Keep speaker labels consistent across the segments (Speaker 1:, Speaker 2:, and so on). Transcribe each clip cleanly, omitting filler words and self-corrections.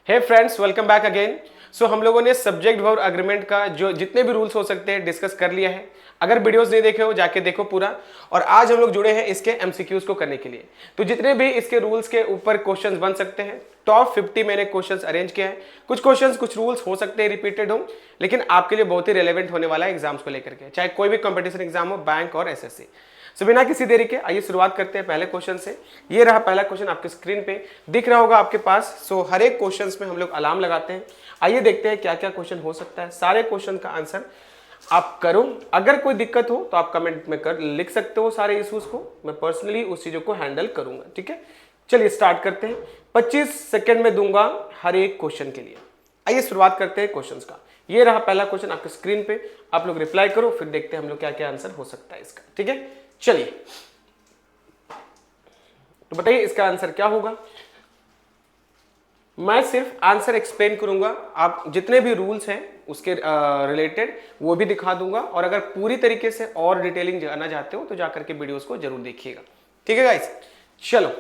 Speaker 1: हे friends, welcome back again. So हम लोगों ने सब्जेक्ट वर्ब एग्रीमेंट का जो जितने भी रूल्स हो सकते हैं डिस्कस कर लिया है। अगर वीडियोस नहीं देखे हो जाके देखो पूरा। और आज हम लोग जुड़े हैं इसके एमसीक्यूज को करने के लिए। तो जितने भी इसके रूल्स के ऊपर क्वेश्चंस बन सकते हैं, टॉप 50 मैंने क्वेश्चंस अरेंज किया है। कुछ क्वेश्चंस कुछ रूल्स हो सकते हैं रिपीटेड हो, लेकिन आपके लिए बहुत ही रेलेवेंट होने वाला है एग्जाम्स को लेकर के, चाहे कोई भी कंपटीशन एग्जाम हो, बैंक और एसएससी। सो बिना किसी देरी के आइए शुरुआत करते हैं पहले क्वेश्चन से। ये रहा पहला क्वेश्चन, आपके स्क्रीन पे दिख रहा होगा आपके पास। सो हर एक क्वेश्चन में हम लोग अलार्म लगाते हैं। आइए देखते हैं क्या क्या क्वेश्चन हो सकता है। सारे क्वेश्चन का आंसर आप करो। अगर कोई दिक्कत हो तो आप कमेंट में कर लिख सकते हो सारे इश्यूज को। मैं पर्सनली उस चीजों को हैंडल करूंगा, ठीक है। चलिए स्टार्ट करते हैं। 25 सेकेंड में दूंगा हर एक क्वेश्चन के लिए। आइए शुरुआत करते हैं क्वेश्चंस का। ये रहा पहला क्वेश्चन आपके स्क्रीन पे, आप लोग रिप्लाई करो, फिर देखते हैं हम लोग क्या क्या आंसर हो सकता है इसका, ठीक है। चलिए तो बताइए इसका आंसर क्या होगा। मैं सिर्फ आंसर एक्सप्लेन करूंगा, आप जितने भी रूल्स हैं उसके रिलेटेड वो भी दिखा दूंगा। और अगर पूरी तरीके से और डिटेलिंग जानना चाहते हो तो जाकर के वीडियोस को जरूर देखिएगा, ठीक है गाइस। चलो,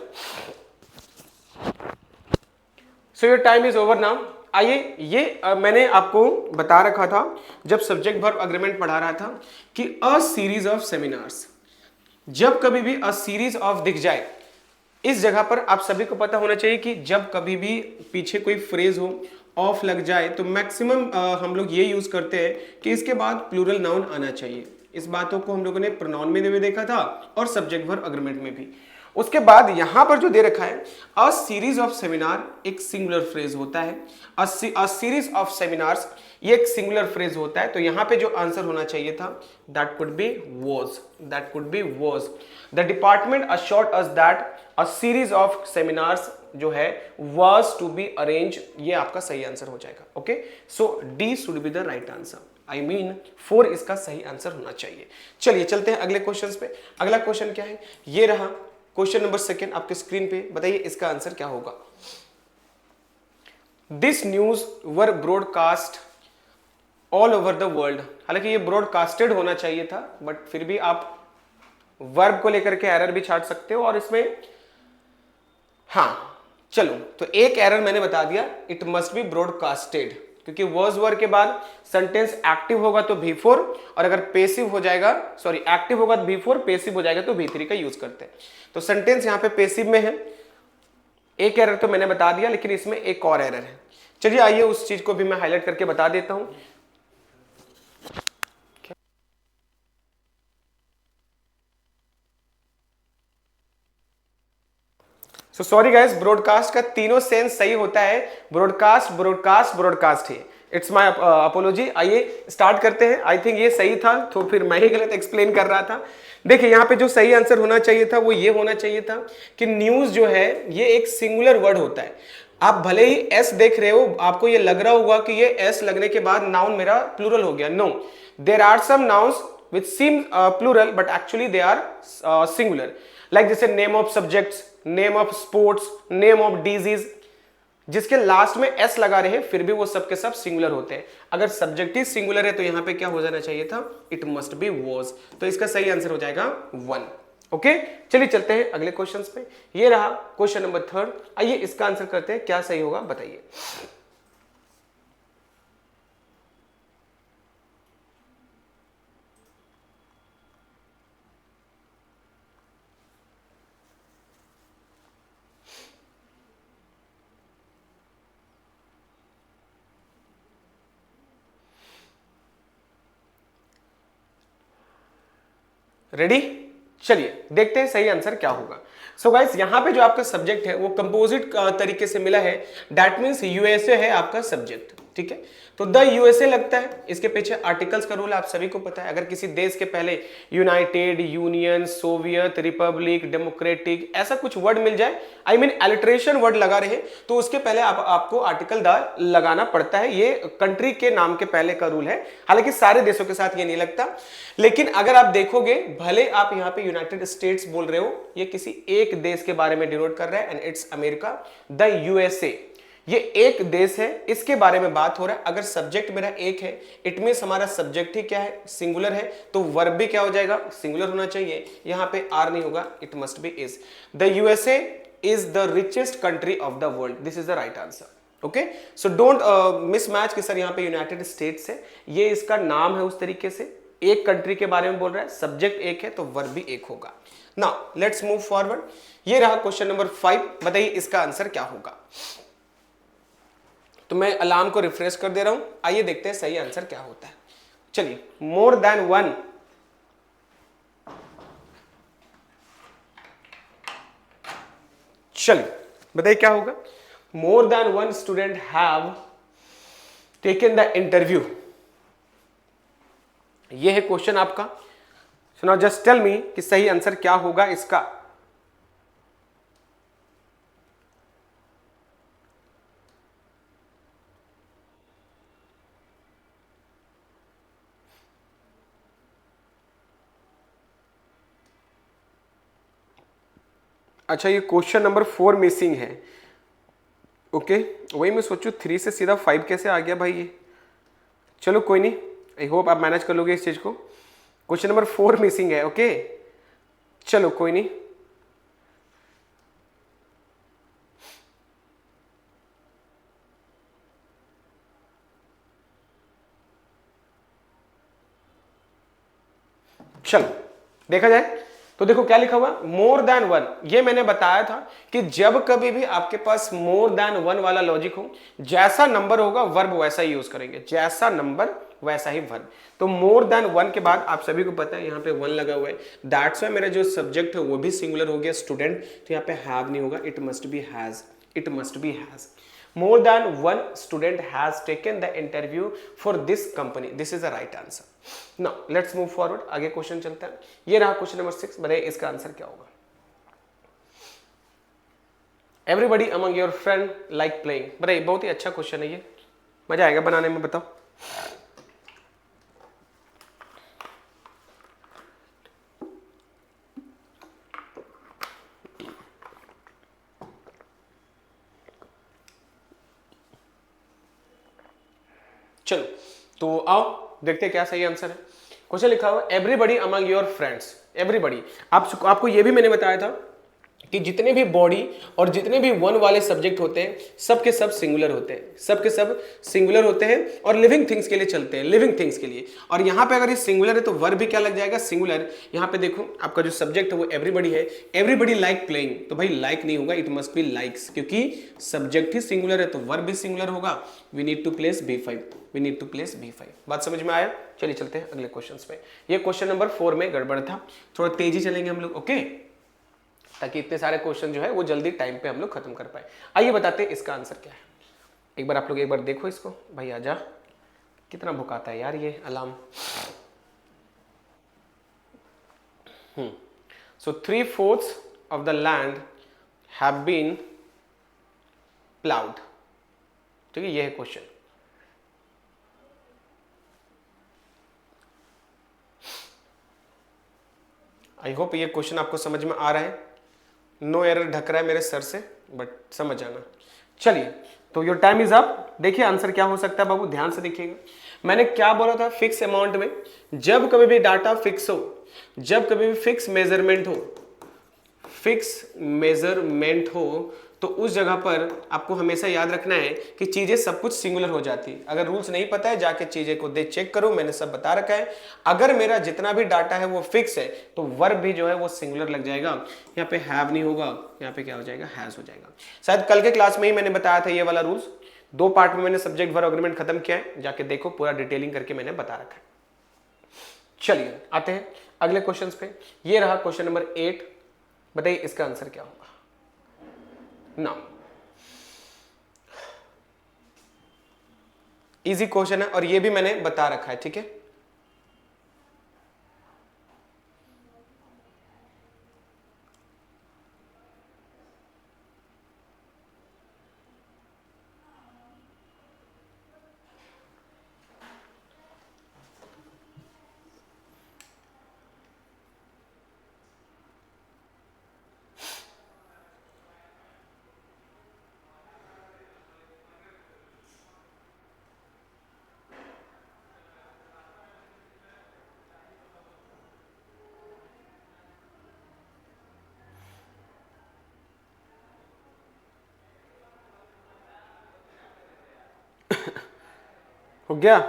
Speaker 1: so your time is over now. आइए, ये मैंने आपको बता रखा था जब सब्जेक्ट वर्ब एग्रीमेंट पढ़ा रहा था कि अ सीरीज ऑफ सेमिनार्स, जब कभी भी अ सीरीज ऑफ दिख जाए, इस जगह पर आप सभी को पता होना चाहिए कि जब कभी भी पीछे कोई फ्रेज हो, ऑफ लग जाए, तो मैक्सिमम हम लोग ये यूज करते हैं कि इसके बाद प्लूरल नाउन आना चाहिए। इस बातों को हम लोगों ने प्रोनाउन में भी देखा था और सब्जेक्ट वर्ब एग्रीमेंट में भी। उसके बाद यहां पर जो दे रखा है अ सीरीज ऑफ सेमिनार, एक सिंगुलर फ्रेज होता है। अ सीरीज ऑफ सेमिनार्स, ये एक सिंगुलर फ्रेज होता है। तो यहां पे जो आंसर होना चाहिए था that could be was. The department assured us that a series of seminars जो है was to be arranged, ये आपका सही आंसर हो जाएगा। Okay, so D should be the right answer. I mean 4 इसका सही आंसर होना चाहिए। चलिए चलते हैं अगले क्वेश्चन पे। अगला क्वेश्चन क्या है, ये रहा क्वेश्चन नंबर 2 आपके स्क्रीन पे। बताइए इसका आंसर क्या होगा। This news were broadcast all over the world. हालांकि ये ब्रॉडकास्टेड होना चाहिए था, बट फिर भी आप वर्ब को लेकर के एरर भी छाट सकते हो। और इसमें हाँ चलो, तो एक एरर मैंने बता दिया, इट मस्ट बी ब्रॉडकास्टेड, क्योंकि वर्स वर्ब के बाद सेंटेंस एक्टिव होगा तो V4, और अगर पेसिव हो जाएगा, सॉरी एक्टिव होगा तो V4, पेसिव हो जाएगा तो V3 का यूज करते हैं। तो सेंटेंस यहां पे पेसिव में है। एक एरर तो मैंने बता दिया, लेकिन इसमें एक और एरर है। चलिए आइए उस चीज को भी मैं हाईलाइट करके बता देता हूं। सो सॉरी गाइस, ब्रॉडकास्ट का तीनों सेंस सही होता है। Broadcast broadcast broadcast he. It's my apology. आइए स्टार्ट करते हैं। आई थिंक ये सही था, तो फिर मैं ही गलत एक्सप्लेन कर रहा था। देखिए यहाँ पे जो सही आंसर होना चाहिए था वो ये होना चाहिए था कि न्यूज जो है ये एक सिंगुलर वर्ड होता है। आप भले ही एस देख रहे हो, आपको ये लग रहा होगा कि ये एस लगने के बाद नाउन मेरा प्लूरल हो गया। No, there are some nouns which seem plural but actually they are singular. Like जैसे name of subjects, name of sports, name of disease, जिसके लास्ट में एस लगा रहे हैं फिर भी वो सब के सब सिंगुलर होते हैं। अगर सब्जेक्ट ही सिंगुलर है तो यहां पे क्या हो जाना चाहिए था, इट मस्ट बी वॉज। तो इसका सही आंसर हो जाएगा 1। ओके, चलिए चलते हैं अगले क्वेश्चंस पे। ये रहा क्वेश्चन नंबर 3। आइए इसका आंसर करते हैं, क्या सही होगा बताइए। रेडी, चलिए देखते हैं सही आंसर क्या होगा। सो गाइस, यहां पे जो आपका सब्जेक्ट है वो कंपोजिट तरीके से मिला है। दैट मींस यूएसए है आपका सब्जेक्ट, ठीक है। तो द यूएसए लगता है, इसके पीछे आर्टिकल्स का रूल आप सभी को पता है। अगर किसी देश के पहले United, union, Soviet, Republic, democratic ऐसा कुछ वर्ड मिल जाए, आई मीन एलिट्रेशन वर्ड लगा रहे, तो उसके पहले आपको आर्टिकल द लगाना पड़ता है। ये कंट्री के नाम के पहले का रूल है। हालांकि सारे देशों के साथ ये नहीं लगता, लेकिन अगर आप देखोगे, भले आप यहां पे यूनाइटेड स्टेट्स बोल रहे हो, ये किसी एक देश के बारे में डिनोट कर रहा है, and it's America. The USA ये एक देश है, इसके बारे में बात हो रहा है। अगर सब्जेक्ट मेरा एक है, इट मींस हमारा सब्जेक्ट ही क्या है, सिंगुलर है, तो वर्ब भी क्या हो जाएगा, सिंगुलर होना चाहिए। यहां पे आर नहीं होगा, it must B is. The USA is the richest country of the world, this is the right answer. Okay, so don't miss match कि सर यहाँ पे यूनाइटेड स्टेट्स है, ये इसका नाम है उस तरीके से, एक कंट्री के बारे में बोल रहा है, सब्जेक्ट एक है तो वर्ब भी एक होगा। Now let's move forward. ये रहा क्वेश्चन नंबर 5, बताइए इसका आंसर क्या होगा। तो मैं अलार्म को रिफ्रेश कर दे रहा हूं, आइए देखते हैं सही आंसर क्या होता है। चलिए, मोर देन वन, चलिए बताइए क्या होगा। More than one student have taken the interview, ये है क्वेश्चन आपका। So now just tell me कि सही आंसर क्या होगा इसका। अच्छा, ये क्वेश्चन नंबर 4 मिसिंग है। ओके, वही मैं सोचूं 3 से सीधा 5 कैसे आ गया भाई ये। चलो कोई नहीं, आई होप आप मैनेज कर लोगे इस चीज को। क्वेश्चन नंबर 4 मिसिंग है। ओके, चलो कोई नहीं। चलो देखा जाए तो देखो क्या लिखा हुआ, मोर देन वन। ये मैंने बताया था कि जब कभी भी आपके पास मोर देन वन वाला लॉजिक हो, जैसा नंबर होगा वर्ब वैसा ही यूज करेंगे, जैसा नंबर वैसा ही वर्ब। तो मोर देन वन के बाद आप सभी को पता है यहाँ पे वन लगा हुआ है, दैट्स वाई मेरा जो सब्जेक्ट है वो भी सिंगुलर हो गया स्टूडेंट, तो यहाँ पे हैव नहीं होगा, it must be has, it must be has. More than one student has taken the interview for this company. This is the right answer. Now let's move forward. आगे question चलता है। ये रहा क्वेश्चन नंबर 6, बताइए इसका answer क्या होगा। Everybody among your friend like playing, बताइए, बहुत ही अच्छा क्वेश्चन है ये, मजा आएगा बनाने में, बताओ। चलो तो आओ देखते हैं क्या सही आंसर है। क्वेश्चन लिखा हुआ everybody among your friends, everybody. आपको ये भी मैंने बताया था कि जितने भी बॉडी और जितने भी वन वाले सब्जेक्ट होते हैं सब के सब सिंगुलर होते हैं, सब के सब सिंगुलर होते हैं और लिविंग थिंग्स के लिए चलते हैं, लिविंग थिंग्स के लिए। और यहाँ पे अगर ये सिंगुलर है तो वर्ब भी क्या लग जाएगा, सिंगुलर। यहाँ पे देखो आपका जो सब्जेक्ट है वो एवरीबडी है, एवरीबडी लाइक प्लेइंग, तो भाई लाइक नहीं होगा, इट मस्ट बी लाइक्स, क्योंकि सब्जेक्ट ही सिंगुलर है तो वर्ब भी सिंगुलर होगा। We need to place B5, we need to place B5। बात समझ में आया। चलिए चलते हैं अगले क्वेश्चन पे। ये क्वेश्चन नंबर 4 में गड़बड़ था, थोड़ा तेजी चलेंगे हम लोग, ओके, ताकि इतने सारे क्वेश्चन जो है वो जल्दी टाइम पे हम लोग खत्म कर पाए। आइए बताते हैं इसका आंसर क्या है। एक बार आप लोग एक बार देखो इसको, भाई आजा, कितना भुकाता है यार ये alarm. So 3/4 of the land have been ploughed, ठीक है, ये है क्वेश्चन। आई होप ये क्वेश्चन आपको समझ में आ रहा है। नो एरर ढक रहा है मेरे सर से, बट समझ जाना। चलिए तो योर टाइम इज अप। देखिए आंसर क्या हो सकता है बाबू, ध्यान से देखिएगा। मैंने क्या बोला था, फिक्स अमाउंट में जब कभी भी डाटा फिक्स हो, जब कभी भी फिक्स मेजरमेंट हो, फिक्स मेजरमेंट हो, तो उस जगह पर आपको हमेशा याद रखना है कि चीजें सब कुछ सिंगुलर हो जाती है। अगर रूल्स नहीं पता है जाके चीजें को देख चेक करो, मैंने सब बता रखा है। अगर मेरा जितना भी डाटा है वो फिक्स है तो वर्ब भी जो है वो सिंगुलर लग जाएगा। यहाँ पे हैव नहीं होगा, यहाँ पे क्या हो जाएगा, हैज हो जाएगा। शायद कल के क्लास में ही मैंने बताया था ये वाला रूल्स। 2 पार्ट में मैंने सब्जेक्ट वर्ब एग्रीमेंट खत्म किया है, जाके देखो पूरा डिटेलिंग करके मैंने बता रखा है। चलिए आते हैं अगले क्वेश्चन पे। ये रहा क्वेश्चन नंबर 8, बताइए इसका आंसर क्या होगा। ना इजी क्वेश्चन है और ये भी मैंने बता रखा है, ठीक है। हो गया?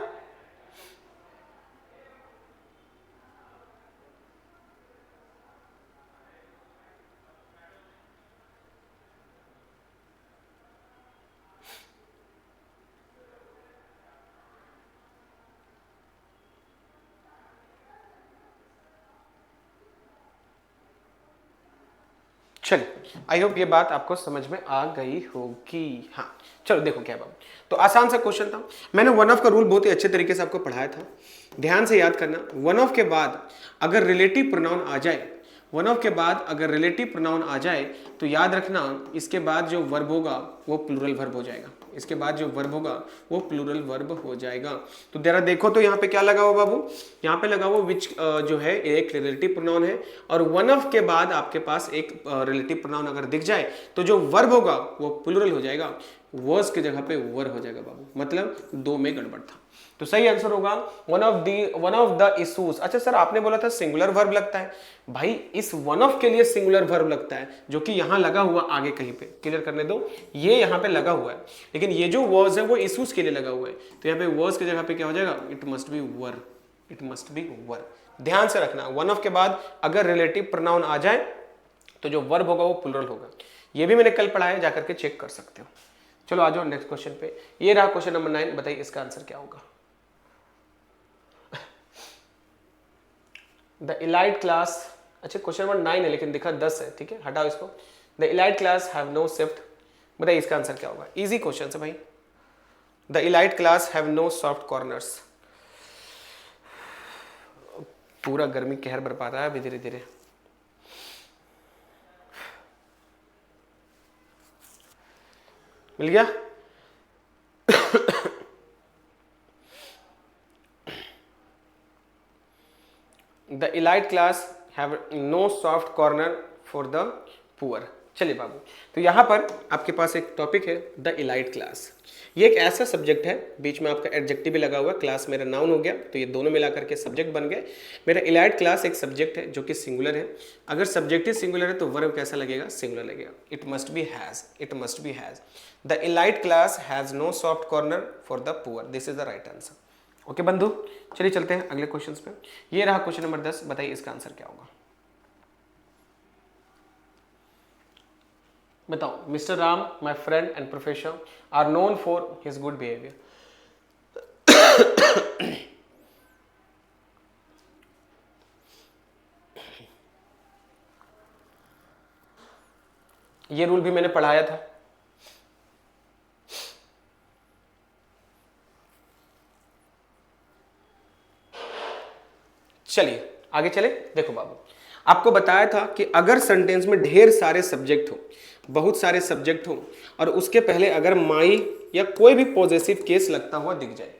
Speaker 1: चलिए, आई होप ये बात आपको समझ में आ गई होगी। हाँ चलो देखो क्या बात, तो आसान सा क्वेश्चन था। मैंने वन ऑफ का रूल बहुत ही अच्छे तरीके से आपको पढ़ाया था, ध्यान से याद करना। वन ऑफ के बाद अगर रिलेटिव प्रोनाउन आ जाए, वन ऑफ के बाद अगर रिलेटिव प्रोनाउन आ जाए तो याद रखना इसके बाद जो वर्ब होगा वो प्लूरल वर्ब हो जाएगा। इसके बाद जो वर्ब होगा वो प्लूरल वर्ब हो जाएगा। तो जरा देखो तो यहाँ पे क्या लगा हुआ बाबू, यहाँ पे लगा हुआ विच जो है एक रिलेटिव प्रोनाउन है, और वन ऑफ के बाद आपके पास एक रिलेटिव प्रोनाउन अगर दिख जाए तो जो वर्ब होगा वो प्लूरल हो जाएगा, वर्स की जगह पे वर हो जाएगा बाबू, मतलब दो में गड़बड़ था। तो सही आंसर होगा वन ऑफ द इशूज। अच्छा सर आपने बोला था सिंगुलर वर्ब लगता है, भाई इस वन ऑफ के लिए सिंगुलर वर्ब लगता है जो कि यहां लगा हुआ आगे कहीं पे, क्लियर करने दो, ये यहां पे लगा हुआ है, लेकिन ये जो वर्ड्स है वो इशूज के लिए लगा हुआ है, तो यहाँ पे वर्ड्स की जगह पे क्या हो जाएगा, it must be were, it must be were. ध्यान से रखना वन ऑफ के बाद अगर रिलेटिव प्रोनाउन आ जाए तो जो वर्ब होगा वो प्लूरल होगा। ये भी मैंने कल पढ़ाया, जाकर के चेक कर सकते हो। चलो आ जाओ नेक्स्ट क्वेश्चन पे, ये रहा क्वेश्चन नंबर 9, बताइए इसका आंसर क्या होगा। द इलाइट क्लास, अच्छा क्वेश्चन नंबर 9 है लेकिन दिखा 10 है, ठीक है हटाओ इसको। The elite class have no shift, बताइए इसका आंसर क्या होगा। इजी क्वेश्चन है भाई। The elite class have no soft corners, पूरा गर्मी कहर बरपा रहा है अभी धीरे धीरे। मिल गया? The elite class have no soft corner for the poor. चलिए बाबू, तो यहां पर आपके पास एक टॉपिक है द इलाइट क्लास। ये एक ऐसा सब्जेक्ट है, बीच में आपका एडजेक्टिव भी लगा हुआ, क्लास मेरा नाउन हो गया, तो ये दोनों मिलाकर के सब्जेक्ट बन गए। मेरा इलाइट क्लास एक सब्जेक्ट है जो कि सिंगुलर है। अगर सब्जेक्ट ही सिंगुलर है तो वर्ब कैसा लगेगा, सिंगुलर लगेगा। It must be has, it must be has. The elite class has no soft corner for the poor, this is the right answer. Okay बंधु, चलिए चलते हैं अगले क्वेश्चन पे। ये रहा क्वेश्चन नंबर 10, बताइए इसका आंसर क्या होगा। बताओ। Mister Ram my friend and professor are known for his good behaviour. ये रूल भी मैंने पढ़ाया था। चलिए आगे चले। देखो बाबू, आपको बताया था कि अगर सेंटेंस में ढेर सारे सब्जेक्ट हो, बहुत सारे सब्जेक्ट हो, और उसके पहले अगर माई या कोई भी पॉजेसिव केस लगता हुआ दिख जाए,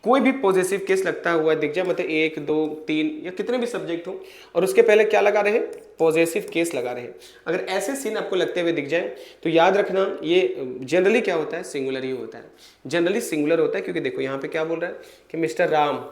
Speaker 1: कोई भी पॉजेसिव केस लगता हुआ दिख जाए, मतलब 1 2 3 या कितने भी सब्जेक्ट हो और उसके पहले क्या लगा रहे, पॉजेसिव केस लगा रहे, अगर ऐसे सीन आपको लगते हुए दिख जाए तो याद रखना ये जनरली क्या होता है, सिंगुलर ही होता है। जनरली सिंगुलर होता है, क्योंकि देखो यहाँ पे क्या बोल रहा है कि मिस्टर राम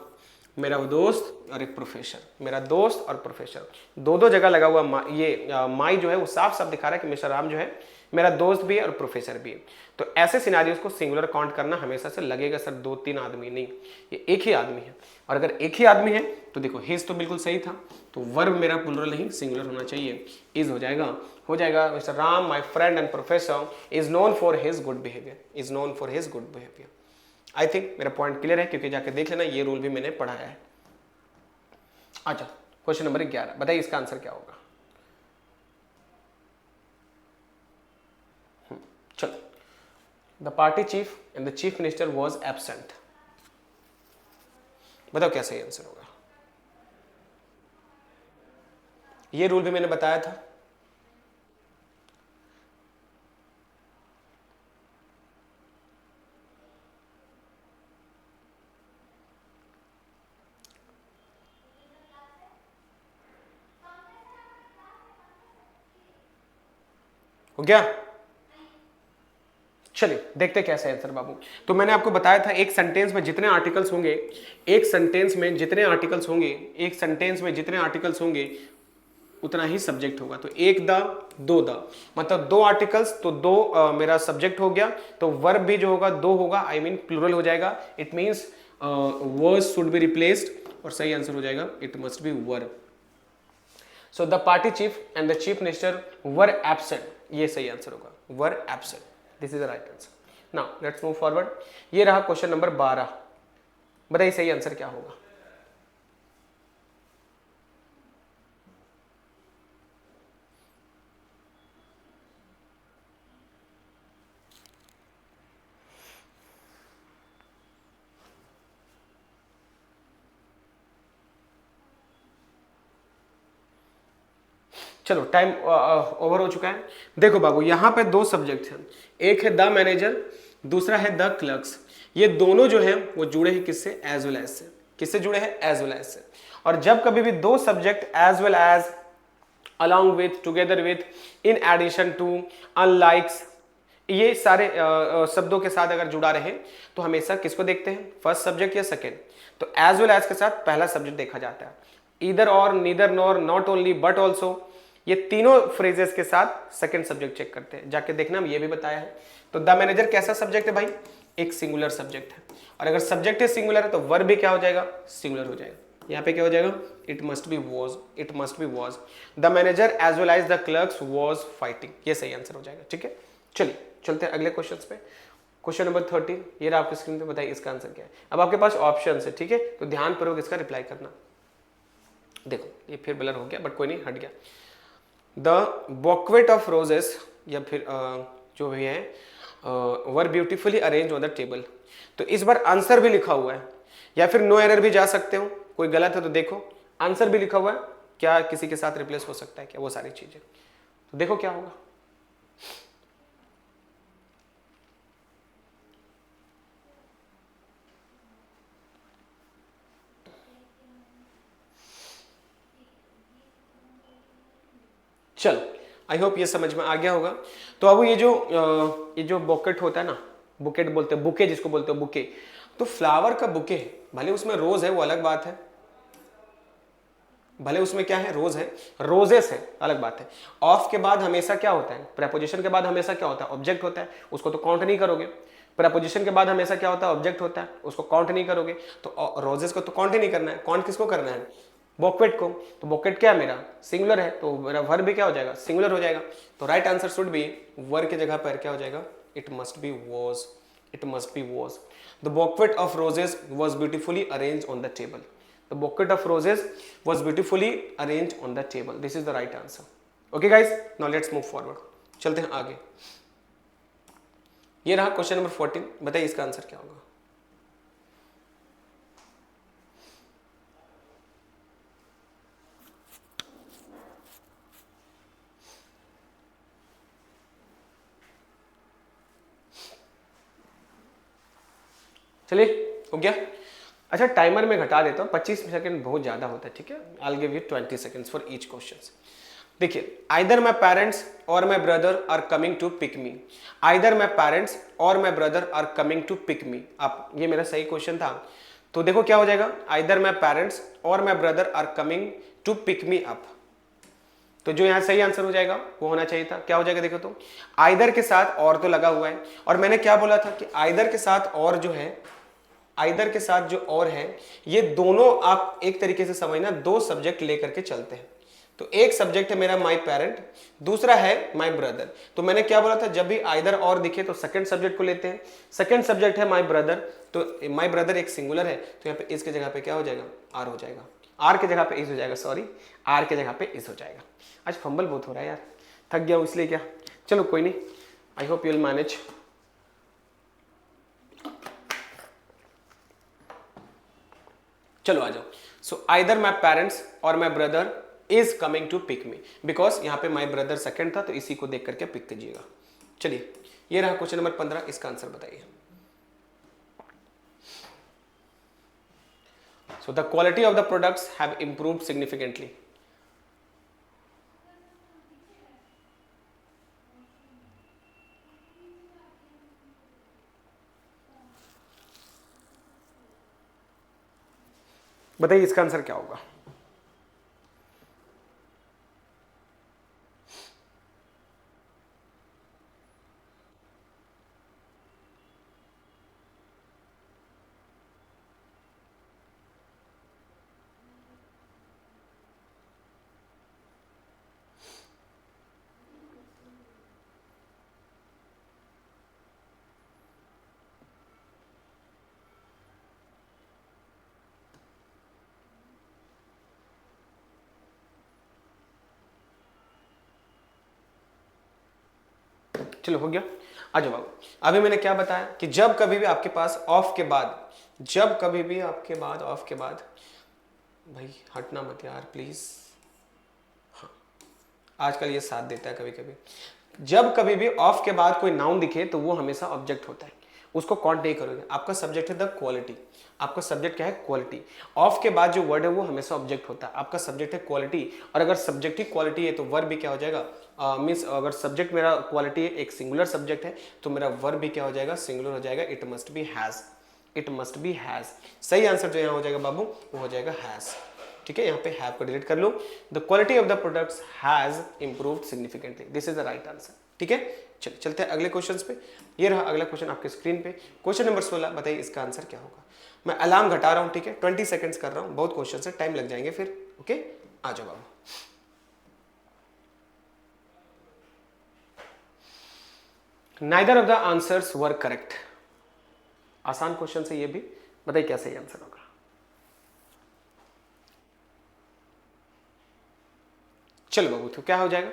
Speaker 1: मेरा दोस्त और एक प्रोफेसर, मेरा दोस्त और प्रोफेसर, दो दो जगह लगा हुआ ये माई जो है वो साफ साफ दिखा रहा है कि मिस्टर राम जो है मेरा दोस्त भी है और प्रोफेसर भी है। तो ऐसे सिनारियोस को सिंगुलर काउंट करना हमेशा से लगेगा सर 2 3 आदमी नहीं, ये एक ही आदमी है। और अगर एक ही आदमी है तो देखो हिज तो बिल्कुल सही था, तो वर्ब मेरा प्लूरल नहीं सिंगुलर होना चाहिए, इज हो जाएगा mister Ram my friend and professor is known for his good behaviour, is known for his good behaviour. I think मेरा पॉइंट क्लियर है, क्योंकि जाके देख लेना ये रूल भी मैंने पढ़ाया है। अच्छा क्वेश्चन नंबर 11, बताइए इसका आंसर क्या होगा। चलो, the party chief and the chief minister was absent, बताओ क्या सही आंसर होगा। ये रूल भी मैंने बताया था। हो गया? चलिए देखते कैसे आंसर बाबू। तो मैंने आपको बताया था एक सेंटेंस में जितने आर्टिकल्स होंगे, एक सेंटेंस में जितने आर्टिकल्स होंगे, एक सेंटेंस में जितने आर्टिकल्स होंगे उतना ही सब्जेक्ट होगा। तो एक द, दो द, मतलब दो आर्टिकल्स तो दो मेरा सब्जेक्ट हो गया, तो वर्ब भी जो होगा दो होगा, आई मीन प्लूरल हो जाएगा। It means verbs should be replaced, और सही आंसर हो जाएगा it must be verb. So the party chief and the chief minister were absent, ये सही आंसर होगा, were absent, this is the right answer. Now let's move forward. ये रहा question number 12, बताइए सही आंसर क्या होगा। चलो टाइम ओवर हो चुका है। देखो बाबू यहाँ पे दो सब्जेक्ट हैं, एक है द मैनेजर, दूसरा है द क्लर्क्स। ये दोनों जो हैं वो जुड़े हैं किससे, एज वेल एज से। किससे जुड़े हैं, एज वेल एज से। और जब कभी भी दो subject as well as, along with, together with, in addition to, unlike, ये सारे शब्दों के साथ अगर जुड़ा रहे तो हमेशा किसको देखते हैं, फर्स्ट सब्जेक्ट या सेकेंड। तो एज वेल एज के साथ पहला सब्जेक्ट देखा जाता है। ईदर और, neither nor, not only, but also, ये तीनों फ्रेजेस के साथ सेकेंड सब्जेक्ट चेक करते हैं, जाके देखना हम ये भी बताया है। तो द मैनेजर कैसा सब्जेक्ट है भाई, एक सिंगुलर सब्जेक्ट है, और अगर सब्जेक्ट है सिंगुलर है तो वर्ब भी क्या हो जाएगा, सिंगुलर हो जाएगा। यहाँ पे क्या हो जाएगा, it must be was, it must be was. The manager as well as the clerks was fighting, ये सही आंसर हो जाएगा। ठीक है, चलिए चलते हैं अगले क्वेश्चन पे। क्वेश्चन नंबर 13, ये रहा आपकी स्क्रीन पे, बताइए इसका आंसर क्या है। अब आपके पास ऑप्शन है, ठीक है, तो ध्यानपूर्वक इसका रिप्लाई करना। देखो ये फिर ब्लर हो गया, बट कोई नहीं, हट गया। द बॉक्वेट ऑफ रोजेस, या फिर जो भी है, were beautifully arrange on the table. तो इस बार आंसर भी लिखा हुआ है, या फिर नो एरर भी जा सकते हो, कोई गलत है तो देखो, आंसर भी लिखा हुआ है, क्या किसी के साथ रिप्लेस हो सकता है क्या, वो सारी चीजें तो देखो क्या होगा। चलो आई होप ये समझ में आ गया होगा। तो अब ये जो बॉकेट होता है ना, बुकेट बोलते हैं, बुके जिसको बोलते हैं बुके, तो फ्लावर का बुके है, भले उसमें रोज है वो अलग बात है, भले उसमें क्या है, रोज है, रोजेस है, अलग बात है। ऑफ के बाद हमेशा क्या होता है, प्रेपोजिशन के बाद हमेशा क्या होता है, ऑब्जेक्ट होता है, उसको तो काउंट नहीं करोगे। प्रेपोजिशन के बाद हमेशा क्या होता है, ऑब्जेक्ट होता है, उसको काउंट नहीं करोगे। तो रोजेस को तो काउंट ही नहीं करना है, काउंट किसको करना है, बॉकेट को। तो बॉकेट क्या है मेरा, सिंगुलर है, तो मेरा वर्ब भी क्या हो जाएगा, सिंगुलर हो जाएगा। तो right answer should B, verb की जगह पर क्या हो जाएगा, it must be was, it must be was. The bouquet of roses was beautifully arrange on the table. The bouquet of roses was beautifully arranged on the table. This is the right answer. Okay guys, now let's move forward. चलते हैं आगे। ये रहा question number 14, बताइए इसका answer क्या होगा। चलिए हो गया। अच्छा टाइमर में घटा देता हूँ, 25 सेकंड बहुत ज़्यादा होता है, ठीक है। I give you 20 seconds for each question. देखिए, आइदर माई पेरेंट्स और my brother are coming to pick me. Either my parents और my brother are coming to pick me up, ये मेरा सही क्वेश्चन था। तो देखो क्या हो जाएगा, आइदर माई पेरेंट्स और my brother are coming to pick me up. तो जो यहाँ सही आंसर हो जाएगा वो होना चाहिए था, क्या हो जाएगा देखो, तो आइदर के साथ और तो लगा हुआ है, और मैंने क्या बोला था कि आइदर के साथ और जो है, आइदर के साथ जो और है, ये दोनों आप एक तरीके से समझना, दो सब्जेक्ट लेकर के चलते हैं। तो एक सब्जेक्ट है मेरा माई पेरेंट, दूसरा है माई ब्रदर। तो मैंने क्या बोला था, जब भी आइदर और दिखे तो सेकंड सब्जेक्ट को लेते हैं। सेकंड सब्जेक्ट है माई ब्रदर, तो माई ब्रदर एक सिंगुलर है, तो यहाँ पे इसके जगह पे क्या हो जाएगा, आर हो जाएगा, आर के जगह पे इस हो जाएगा, सॉरी आर के जगह पे इस हो जाएगा। आज फंबल बहुत हो रहा है यार, थक गया हूँ इसलिए क्या, चलो कोई नहीं, I hope you will manage. चलो आ जाओ। सो आइदर माई पेरेंट्स और my brother is coming to pick me, because यहाँ पे माई ब्रदर सेकंड था, तो इसी को देख करके पिक कीजिएगा। चलिए ये रहा क्वेश्चन नंबर 15, इसका आंसर बताइए। So the quality of the products have improved significantly. बताइए इसका आंसर क्या होगा। चलो हो गया। आ जाओ बाबू, अभी मैंने क्या बताया कि जब कभी भी आपके पास ऑफ के बाद, जब कभी भी आपके बाद ऑफ के बाद, भाई हटना मत यार प्लीज, हाँ आजकल ये साथ देता है कभी कभी। जब कभी भी ऑफ के बाद कोई नाउन दिखे तो वो हमेशा ऑब्जेक्ट होता है, उसको काउंट नहीं करोगे। आपका सब्जेक्ट है द क्वालिटी, आपका सब्जेक्ट क्या है क्वालिटी। ऑफ के बाद जो वर्ड है वो हमेशा ऑब्जेक्ट होता है, आपका सब्जेक्ट है क्वालिटी। और अगर सब्जेक्ट ही क्वालिटी है तो वर्ब भी क्या हो जाएगा, मीन्स अगर सब्जेक्ट मेरा क्वालिटी है, एक सिंगुलर सब्जेक्ट है, तो मेरा वर्ब भी क्या हो जाएगा, सिंगुलर हो जाएगा। It must be has, it must be has. सही आंसर जो यहाँ हो जाएगा बाबू वो हो जाएगा हैज। ठीक है, यहाँ पे हैव को डिलीट कर लो। The quality of the products has improved significantly, this is the right answer. ठीक है, चलिए चलते हैं अगले क्वेश्चंस पे। ये रहा अगला क्वेश्चन आपके स्क्रीन पे, क्वेश्चन नंबर 16। बताइए इसका आंसर क्या होगा। मैं अलार्म घटा रहा हूँ, ठीक है, 20 सेकंड्स कर रहा हूँ, बहुत क्वेश्चन है, टाइम लग जाएंगे फिर। ओके, आ जाओ बाबू। Neither of the answers were correct. आसान क्वेश्चन है ये भी, बताइए क्या सही आंसर होगा। चलो बाबू, तो क्या हो जाएगा,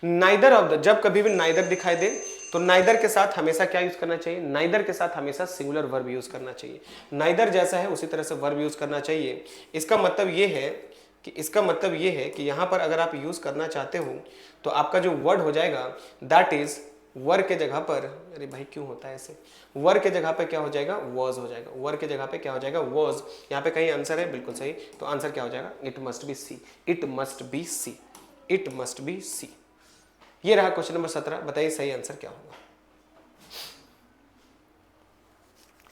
Speaker 1: नाइदर ऑफ द, जब कभी भी नाइदर दिखाई दे तो नाइदर के साथ हमेशा क्या यूज करना चाहिए, नाइदर के साथ हमेशा सिंगुलर वर्ब यूज करना चाहिए। नाइदर जैसा है उसी तरह से वर्ब यूज करना चाहिए। इसका मतलब ये है कि, इसका मतलब ये है कि यहां पर अगर आप यूज करना चाहते हो तो आपका जो वर्ड हो जाएगा दैट इज वर के जगह पर, अरे भाई क्यों होता है ऐसे, वर के जगह पे क्या हो जाएगा, वॉज हो जाएगा। वर के जगह पे क्या हो जाएगा, वॉज। यहाँ पे कहीं आंसर है, बिल्कुल सही, तो आंसर क्या हो जाएगा, it must be C, it must be C, it must be C. ये रहा क्वेश्चन नंबर 17। बताइए सही आंसर क्या होगा।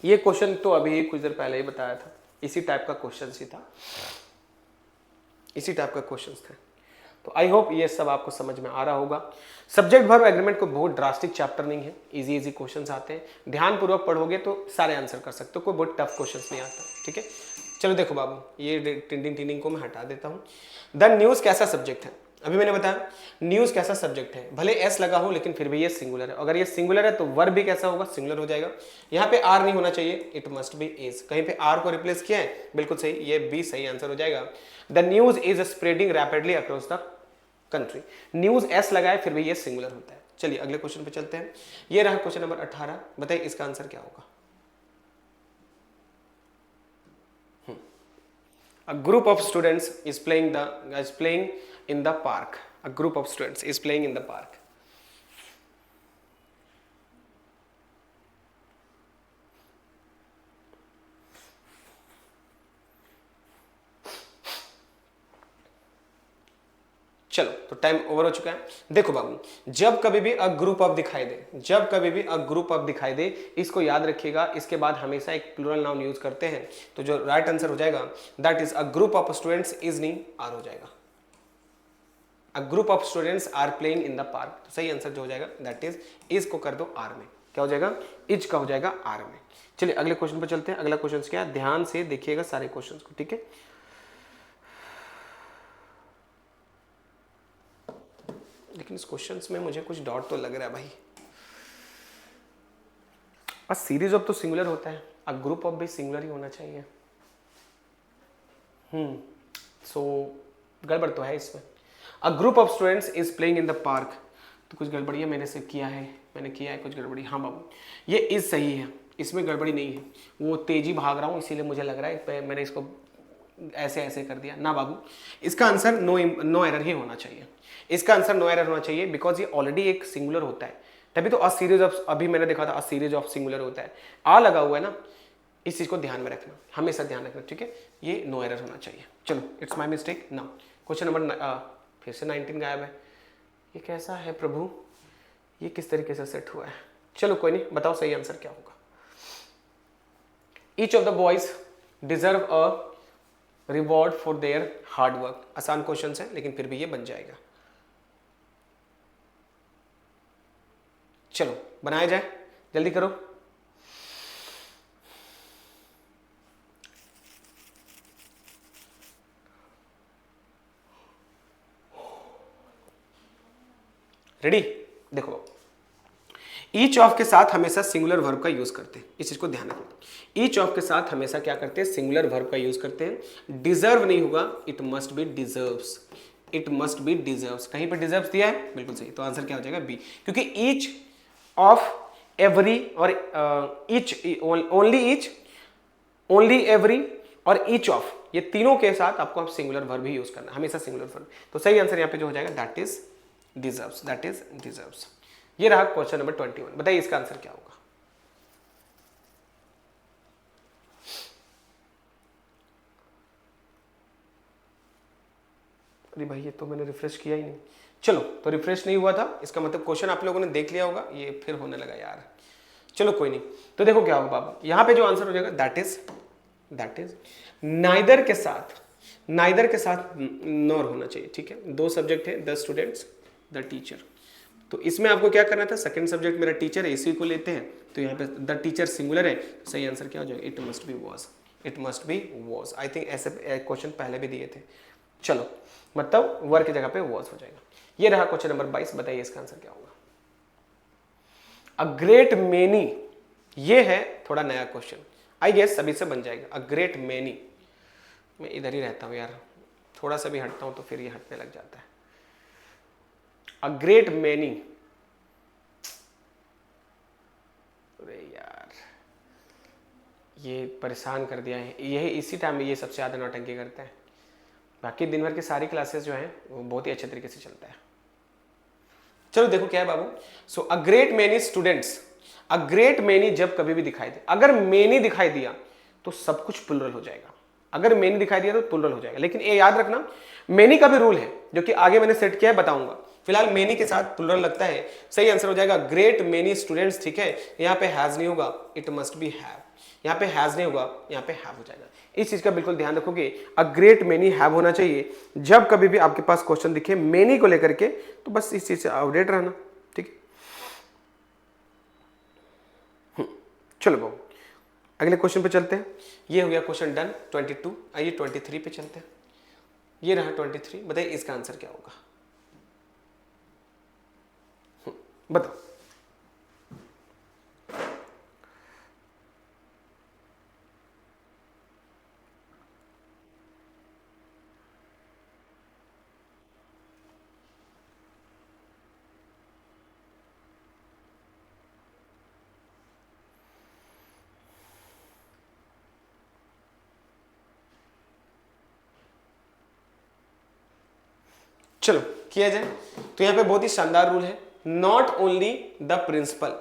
Speaker 1: ये क्वेश्चन तो अभी कुछ देर पहले ही बताया था, इसी टाइप का क्वेश्चन ही था, इसी टाइप का क्वेश्चन थे। तो आई होप ये सब आपको समझ में आ रहा होगा। सब्जेक्ट वर्ब एग्रीमेंट को बहुत ड्रास्टिक चैप्टर नहीं है, इजी इजी क्वेश्चंस आते हैं, ध्यानपूर्वक पढ़ोगे तो सारे आंसर कर सकते हो, कोई बहुत टफ क्वेश्चंस नहीं आता। ठीक है, चलो देखो बाबू, ये टिंडिंग को मैं हटा देता हूँ। द न्यूज कैसा सब्जेक्ट है, अभी मैंने बताया न्यूज कैसा सब्जेक्ट है, भले एस लगा हो लेकिन फिर भी ये सिंगुलर है। अगर ये सिंगुलर है तो वर्ब भी कैसा होगा, सिंगुलर हो जाएगा। यहाँ पे आर नहीं होना चाहिए, इट मस्ट बी इज। कहीं पे आर को रिप्लेस किया है, बिल्कुल सही, ये बी सही आंसर हो जाएगा। The news is spreading rapidly across the country. News S लगाए फिर भी ये सिंगुलर होता है। चलिए अगले क्वेश्चन पे चलते हैं। ये रहा क्वेश्चन नंबर 18। बताइए इसका आंसर क्या होगा। A group of students is playing in the park. A group of students is playing in the park. चलो तो टाइम ओवर हो चुका है। देखो बाबू, जब कभी भी अ ग्रुप ऑफ दिखाई दे, जब कभी भी अ ग्रुप ऑफ दिखाई दे, इसको याद रखिएगा, इसके बाद हमेशा एक प्लूरल नाउन यूज करते हैं। तो जो राइट आंसर हो जाएगा that is a group of students is नहीं आर हो जाएगा। A group of students are playing in the park, तो सही आंसर जो हो जाएगा दैट इज को कर दो आर में, क्या हो जाएगा, इज का हो जाएगा आर में। चलिए अगले क्वेश्चन पर चलते हैं। अगला क्वेश्चन क्या है, ध्यान से देखिएगा सारे क्वेश्चंस को, ठीक है। लेकिन इस क्वेश्चंस में मुझे कुछ डाउट तो लग रहा है भाई। अ सीरीज ऑफ तो सिंगुलर होता है, अ ग्रुप ऑफ भी सिंगुलर ही होना चाहिए। सो गड़बड़ तो है इसमें। अ group of students is playing in the park, तो कुछ गड़बड़ी है, मैंने से किया है, मैंने किया है कुछ गड़बड़ी। हाँ बाबू, ये इज सही है, इसमें गड़बड़ी नहीं है। वो तेजी भाग रहा हूँ इसीलिए मुझे लग रहा है मैंने इसको ऐसे ऐसे कर दिया ना बाबू। इसका आंसर नो एरर ही होना चाहिए, इसका आंसर नो एरर होना चाहिए, बिकॉज ये ऑलरेडी एक सिंगुलर होता है, तभी तो अ सीरीज ऑफ, अभी मैंने देखा था अ सीरीज ऑफ सिंगुलर होता है, आ लगा हुआ है ना, इस चीज को ध्यान में रखना, हमेशा ध्यान रखना, ठीक है। ये नो एरर होना चाहिए। चलो it's my mistake. Now question number फिर से 19 गायब है, ये कैसा है प्रभु, ये किस तरीके से सेट हुआ है। चलो कोई नहीं, बताओ सही आंसर क्या होगा। Each of the boys deserve a reward for their hard work. आसान क्वेश्चन है लेकिन फिर भी ये बन जाएगा। चलो बनाया जाए, जल्दी करो। रेडी, देखो ईच ऑफ के साथ हमेशा सिंगुलर वर्ब का यूज करते हैं, इस चीज को ध्यान रखना। ईच ऑफ के साथ हमेशा क्या करते हैं, सिंगुलर वर्ब का यूज करते हैं। डिजर्व नहीं होगा, it must B deserves, it must B deserves. कहीं पर डिजर्व्स दिया है, बिल्कुल सही, तो आंसर क्या हो जाएगा बी, क्योंकि ईच ऑफ, एवरी और ईच, ओनली, एवरी और ईच ऑफ, ये तीनों के साथ आपको आप सिंगुलर वर्ब ही यूज करना, हमेशा सिंगुलर वर्ब। तो सही आंसर यहाँ पे जो हो जाएगा that is deserves, that is deserves. ये रहा क्वेश्चन नंबर 21। बताइए इसका आंसर क्या होगा। अरे भाई ये तो मैंने रिफ्रेश किया ही नहीं। चलो, तो रिफ्रेश नहीं हुआ था, इसका मतलब क्वेश्चन आप लोगों ने देख लिया होगा, ये फिर होने लगा यार। चलो कोई नहीं। तो देखो क्या होगा बाबू, यहां पे जो आंसर हो जाएगा दैट इज नाइदर के साथ नॉर होना चाहिए। ठीक है, दो सब्जेक्ट है, द स्टूडेंट्स, द टीचर। तो इसमें आपको क्या करना था, सेकंड सब्जेक्ट मेरा टीचर है, इसी को लेते हैं, तो यहाँ पे द टीचर सिंगुलर है, तो सही आंसर क्या हो जाएगा, it must be was. I think ऐसे क्वेश्चन पहले भी दिए थे। चलो, मतलब वर की जगह पे वॉज हो जाएगा। ये रहा क्वेश्चन नंबर 22। बताइए इसका आंसर क्या होगा। अ ग्रेट मेनी, ये है थोड़ा नया क्वेश्चन, आई गेस सभी से बन जाएगा। अ ग्रेट मेनी, मैं इधर ही रहता हूं यार, थोड़ा सा भी हटता हूं तो फिर ये हटने लग जाता है। अ ग्रेट मेनी, अरे यार ये परेशान कर दिया है, यही इसी टाइम में ये सबसे ज्यादा नौटंकी करते हैं। बाकी दिन भर की सारी क्लासेस जो हैं वो बहुत ही अच्छे तरीके से चलता है। चलो देखो क्या है बाबू। So a great many students, a great many जब कभी भी दिखाई दे, अगर मेनी दिखाई दिया तो सब कुछ प्लुरल हो जाएगा। अगर मेनी दिखाई दिया तो प्लुरल हो जाएगा। लेकिन ये याद रखना, मेनी का भी रूल है जो कि आगे मैंने सेट किया है, बताऊंगा। फिलहाल मेनी के साथ प्लुरल लगता है, सही आंसर हो जाएगा ग्रेट मेनी स्टूडेंट्स। ठीक है, यहाँ पे हैज नहीं होगा, इट मस्ट बी हैव। यहाँ पे हैज नहीं होगा, यहाँ पे हैव हो जाएगा। इस चीज का बिल्कुल ध्यान रखोगे, अ ग्रेट मेनी हैव होना चाहिए जब कभी भी आपके पास क्वेश्चन दिखे मेनी को लेकर के, तो बस इस चीज से अपडेट रहना। ठीक है, चलो बाबू अगले क्वेश्चन पे चलते हैं। ये हो गया क्वेश्चन डन 22। आइए 23 पे चलते हैं। ये रहा 23। बताइए इसका आंसर क्या होगा। बताओ। चलो किया जाए। तो यहां पे बहुत ही शानदार रूल है, not only the principal,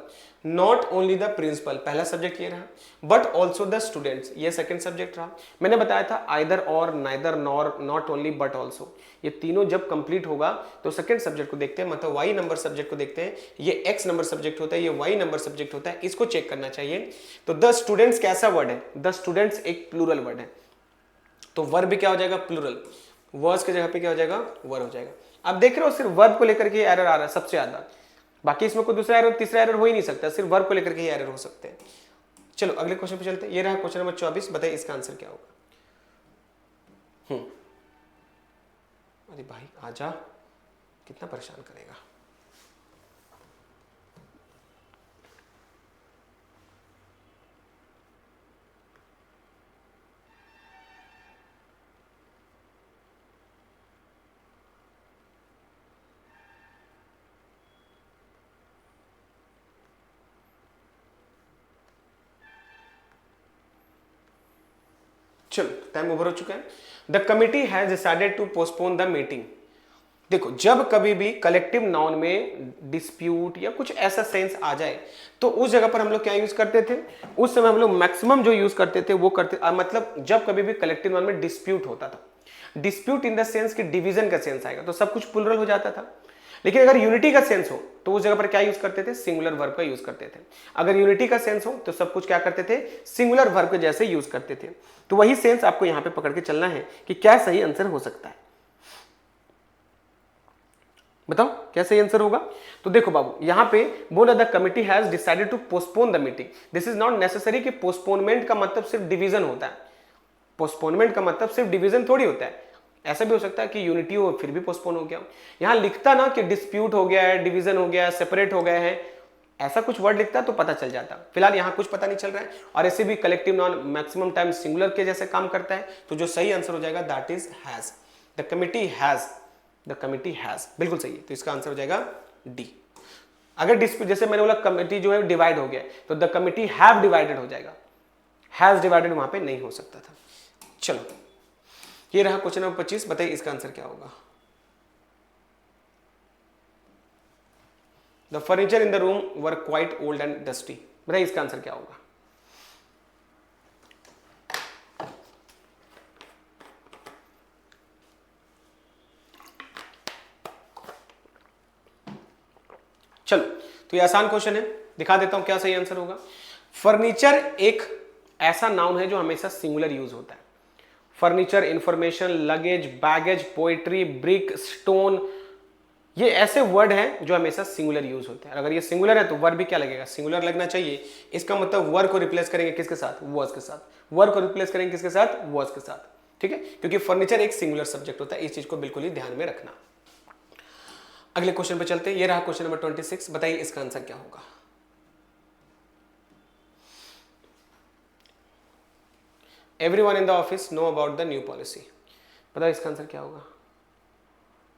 Speaker 1: not only the principal पहला सब्जेक्ट ये रहा, बट ऑल्सो द स्टूडेंट्स ये सेकंड सब्जेक्ट रहा। मैंने बताया था आइदर और, neither nor, not only but also, ये तीनों जब कंप्लीट होगा तो सेकंड सब्जेक्ट को देखते हैं, मतलब वाई नंबर सब्जेक्ट को देखते हैं। ये एक्स नंबर सब्जेक्ट होता है, ये वाई नंबर सब्जेक्ट होता है, इसको चेक करना चाहिए। तो द स्टूडेंट्स कैसा वर्ड है, द स्टूडेंट्स एक प्लूरल वर्ड है, तो वर्ब भी क्या हो जाएगा, प्लूरल। वर्स के जगह पे क्या हो जाएगा, वर हो जाएगा। अब देख रहे हो सिर्फ वर्ब को लेकर के एरर आ रहा है सबसे ज्यादा, बाकी इसमें कोई दूसरा एरर, तीसरा एरर हो ही नहीं सकता, सिर्फ वर्ब को लेकर के ही एरर हो सकते हैं। चलो अगले क्वेश्चन पे चलते हैं। ये रहा क्वेश्चन नंबर 24। बताइए इसका आंसर क्या होगा। अरे भाई आजा, कितना परेशान करेगा। चलो टाइम ओवर हो चुका है। The committee has decided to postpone the meeting. देखो जब कभी भी कलेक्टिव नाउन में डिस्प्यूट या कुछ ऐसा सेंस आ जाए तो उस जगह पर हम लोग क्या यूज करते थे, उस समय हम लोग मैक्सिमम जो यूज करते थे वो करते, मतलब जब कभी भी कलेक्टिव नाउन में डिस्प्यूट होता था, डिस्प्यूट इन द सेंस कि डिवीजन का सेंस आएगा तो सब कुछ प्लुरल हो जाता था। लेकिन अगर यूनिटी का सेंस हो तो उस जगह पर क्या यूज करते थे, सिंगुलर वर्ब का यूज करते थे। अगर यूनिटी का सेंस हो तो सब कुछ क्या करते थे, सिंगुलर वर्ब के जैसे यूज करते थे। तो वही सेंस आपको यहां पे पकड़ के चलना है कि क्या सही आंसर हो सकता है। बताओ क्या सही आंसर होगा। तो देखो बाबू यहां पे बोला the committee has decided to postpone the meeting. This is not necessary कि पोस्टपोनमेंट का मतलब सिर्फ डिवीजन होता है, पोस्टपोनमेंट का मतलब सिर्फ डिवीजन थोड़ी होता है। ऐसा भी हो सकता है कि यूनिटी हो फिर भी पोस्टपोन हो गया। यहां लिखता ना कि डिस्प्यूट हो गया है, डिवीजन हो गया है, सेपरेट हो गए हैं, ऐसा कुछ वर्ड लिखता तो पता चल जाता। फिलहाल यहां कुछ पता नहीं चल रहा है, और ऐसे भी collective noun maximum time singular के जैसे काम करता है। तो जो सही आंसर हो जाएगा that is has, the committee has, the committee has, बिल्कुल सही है। तो इसका आंसर हो जाएगा डी। अगर डिस्प्यूट, जैसे मैंने बोला कमिटी जो है डिवाइड हो गया, तो द कमिटी हैव डिवाइडेड हो जाएगा, हैज डिवाइडेड वहां पे नहीं हो सकता था। चलो ये रहा क्वेश्चन नंबर 25, बताइए इसका आंसर क्या होगा। The furniture in the room were quite old and dusty, बताइए इसका आंसर क्या होगा। चलो तो ये आसान क्वेश्चन है, दिखा देता हूं क्या सही आंसर होगा। फर्नीचर एक ऐसा नाउन है जो हमेशा सिंगुलर यूज होता है। Furniture, information, luggage, baggage, poetry, brick, stone, ये ऐसे वर्ड हैं जो हमेशा सिंगुलर यूज होते हैं। अगर ये सिंगुलर है तो वर्ब भी क्या लगेगा, सिंगुलर लगना चाहिए। इसका मतलब वर्ब को रिप्लेस करेंगे किसके साथ, वर्ड्स के साथ। वर्ब को रिप्लेस करेंगे किसके साथ, वर्ड्स के साथ, ठीक है, क्योंकि फर्नीचर एक सिंगुलर सब्जेक्ट होता है, इस चीज को बिल्कुल ही ध्यान में रखना। अगले क्वेश्चन पे चलते हैं, ये रहा क्वेश्चन नंबर 26, बताइए इसका आंसर क्या होगा। Everyone in the office know about the new policy, बताओ इसका आंसर क्या होगा।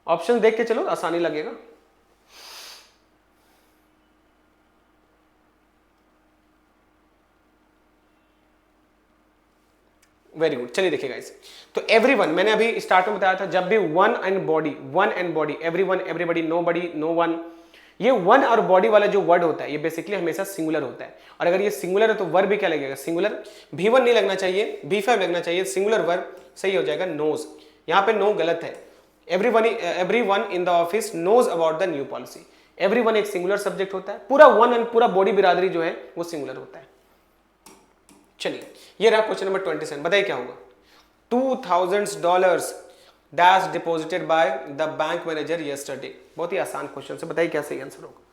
Speaker 1: ऑप्शन देख के चलो, आसानी लगेगा। वेरी गुड, चलिए देखिएगा इसे। तो एवरीवन मैंने अभी स्टार्ट में बताया था, जब भी one and body, everyone, everybody, nobody, no one, ये वन और बॉडी वाला जो वर्ड होता है ये बेसिकली हमेशा सिंगुलर होता है। और अगर ये सिंगुलर है तो वर्ब भी क्या लगेगा, सिंगुलर। V1 नहीं लगना चाहिए, V5 लगना चाहिए, सिंगुलर वर्ब सही हो जाएगा नोज। यहां पे नो गलत है। Everyone in the office knows about the new policy. Everyone एक सिंगुलर सब्जेक्ट होता है, पूरा वन एंड पूरा बॉडी बिरादरी जो है वो सिंगुलर होता है। चलिए ये रहा क्वेश्चन नंबर 27, बताइए क्या होगा। $2000 dash deposited by the bank manager yesterday, बहुत ही आसान क्वेश्चन से, बताइए क्या सही आंसर होगा।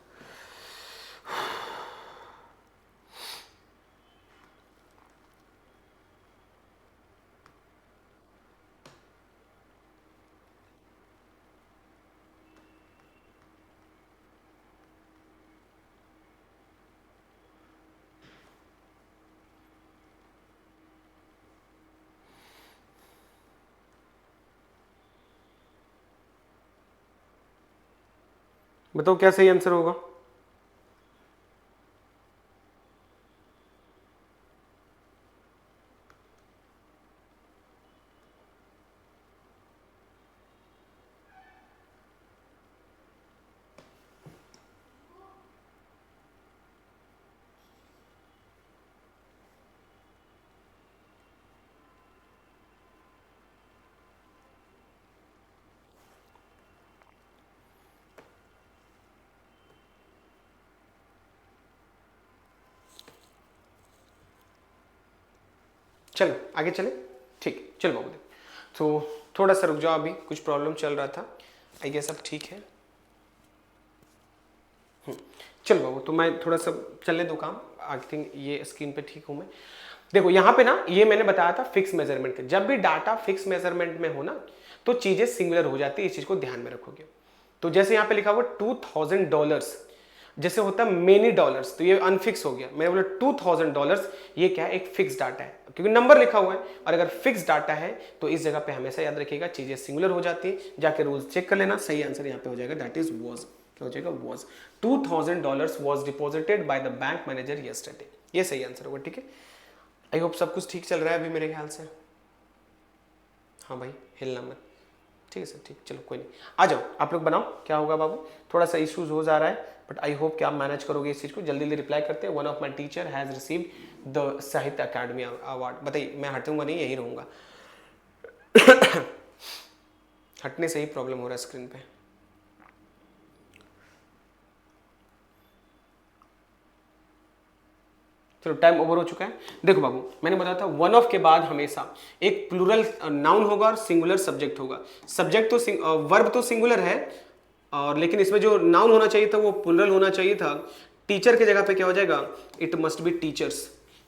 Speaker 1: बताओ क्या सही आंसर होगा। चलो आगे चले, ठीक, चलो बाबू। तो थोड़ा सा रुक जाओ, अभी कुछ प्रॉब्लम चल रहा था, आई गेस अब ठीक है। चल बाबू, तो मैं थोड़ा सा चलने दो काम, आई थिंक ये स्क्रीन पे ठीक हूँ मैं। देखो यहाँ पे ना, ये मैंने बताया था फिक्स मेजरमेंट के, जब भी डाटा फिक्स मेजरमेंट में हो ना तो चीजें सिंगुलर हो जाती है, इस चीज को ध्यान में रखोगे। तो जैसे यहाँ पे लिखा हुआ $2000, जैसे होता है मेनी डॉलर्स, तो ये अनफिक्स हो गया। मैंने बोला $2000, ये क्या है, एक फिक्स डाटा है, क्योंकि नंबर लिखा हुआ है, और अगर फिक्स डाटा है तो इस जगह पे हमेशा याद रखिएगा चीजें सिंगुलर हो जाती है। जाके रूल्स चेक कर लेना, सही आंसर यहाँ पे हो जाएगा, दैट इज वॉज, क्या हो जाएगा, was. $2000 was deposited by the bank manager yesterday, ये सही आंसर होगा, ठीक है। आई होप सब कुछ ठीक चल रहा है अभी मेरे ख्याल से। हाँ भाई हिलना मत, ठीक है सर, ठीक, चलो कोई नहीं, आ जाओ आप लोग बनाओ, क्या होगा बाबू, थोड़ा सा इश्यूज हो जा रहा है, बट आई होप कि आप मैनेज करोगे इस चीज को। जल्दी जल्दी रिप्लाई करते हैं। One of my teacher has received the साहित्य अकादमी अवार्ड, बताइए, मैं हटूंगा नहीं, यही रहूंगा। हटने से ही प्रॉब्लम हो रहा है स्क्रीन पे। चलो टाइम ओवर हो चुका है। देखो बाबू, मैंने बताया था वन ऑफ के बाद हमेशा एक प्लूरल नाउन होगा और सिंगुलर सब्जेक्ट होगा। सब्जेक्ट तो वर्ब तो सिंगुलर है, और लेकिन इसमें जो नाउन होना चाहिए था वो प्लूरल होना चाहिए था। टीचर के जगह पे क्या हो जाएगा, it must B teachers,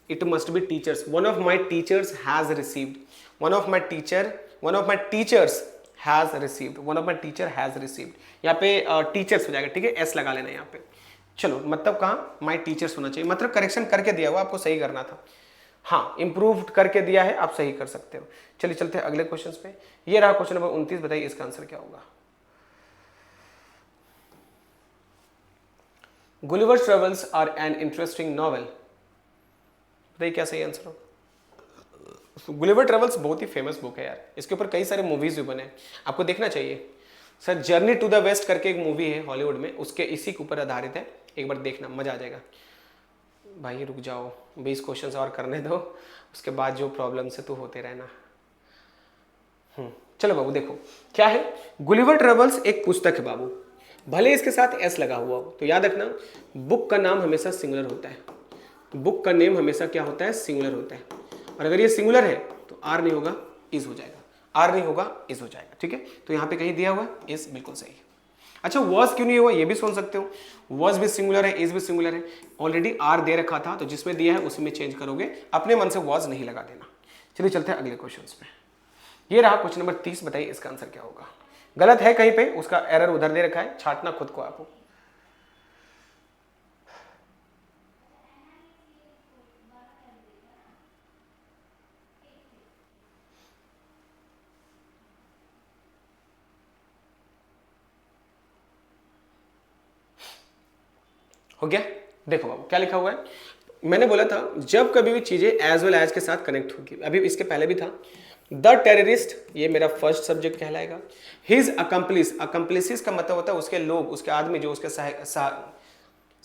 Speaker 1: it must B teachers. One of my teachers has received, one of my teachers has received, one of my teacher has received, यहाँ पे टीचर्स हो जाएगा, ठीक है, एस लगा लेना यहाँ पे। चलो मतलब कहाँ, माई टीचर्स होना चाहिए, मतलब करेक्शन करके दिया हुआ, आपको सही करना था। हाँ इंप्रूव करके दिया है, आप सही कर सकते हो। चलिए चलते हैं अगले क्वेश्चन पे। ये रहा क्वेश्चन नंबर 29, बताइए इसका आंसर क्या होगा। Gulliver's Travels are an interesting novel, बताइए क्या सही आंसर हो। गुलिवर ट्रेवल्स बहुत ही फेमस बुक है यार, इसके ऊपर कई सारे मूवीज भी बने, आपको देखना चाहिए sir. Journey to the west करके एक मूवी है हॉलीवुड में, उसके इसी के ऊपर आधारित है, एक बार देखना मजा आ जाएगा। भाई रुक जाओ, 20 क्वेश्चंस और करने दो, उसके बाद जो प्रॉब्लम से तो होते रहना। चलो बाबू देखो क्या है, गुलिवर ट्रेवल्स एक पुस्तक है बाबू, भले इसके साथ एस लगा हुआ हो, तो याद रखना बुक का नाम हमेशा सिंगुलर होता है, बुक का नेम हमेशा क्या होता है, सिंगुलर होता है। और अगर ये सिंगुलर है तो आर नहीं होगा इज हो जाएगा, आर नहीं होगा इज हो जाएगा, ठीक है। तो यहाँ पे कहीं दिया हुआ इज बिल्कुल सही है। अच्छा वॉज क्यों नहीं हुआ, ये भी सुन सकते हो, वॉज भी सिंगुलर है, इज भी सिंगुलर है, ऑलरेडी आर दे रखा था, तो जिसमें दिया है उसी में चेंज करोगे, अपने मन से वॉज नहीं लगा देना। चलिए चलते हैं अगले क्वेश्चन पे। ये रहा क्वेश्चन नंबर 30, बताइए इसका आंसर क्या होगा। गलत है कहीं पे, उसका एरर उधर दे रखा है, छांटना खुद को आपको। हो गया, देखो बाबू क्या लिखा हुआ है, मैंने बोला था जब कभी भी चीजें एज वेल एज के साथ कनेक्ट होगी, अभी इसके पहले भी था। द टेररिस्ट, ये मेरा फर्स्ट सब्जेक्ट कहलाएगा। हिज अकम्प्लिस, अकम्प्लिसिस का मतलब होता है उसके लोग, उसके आदमी जो उसके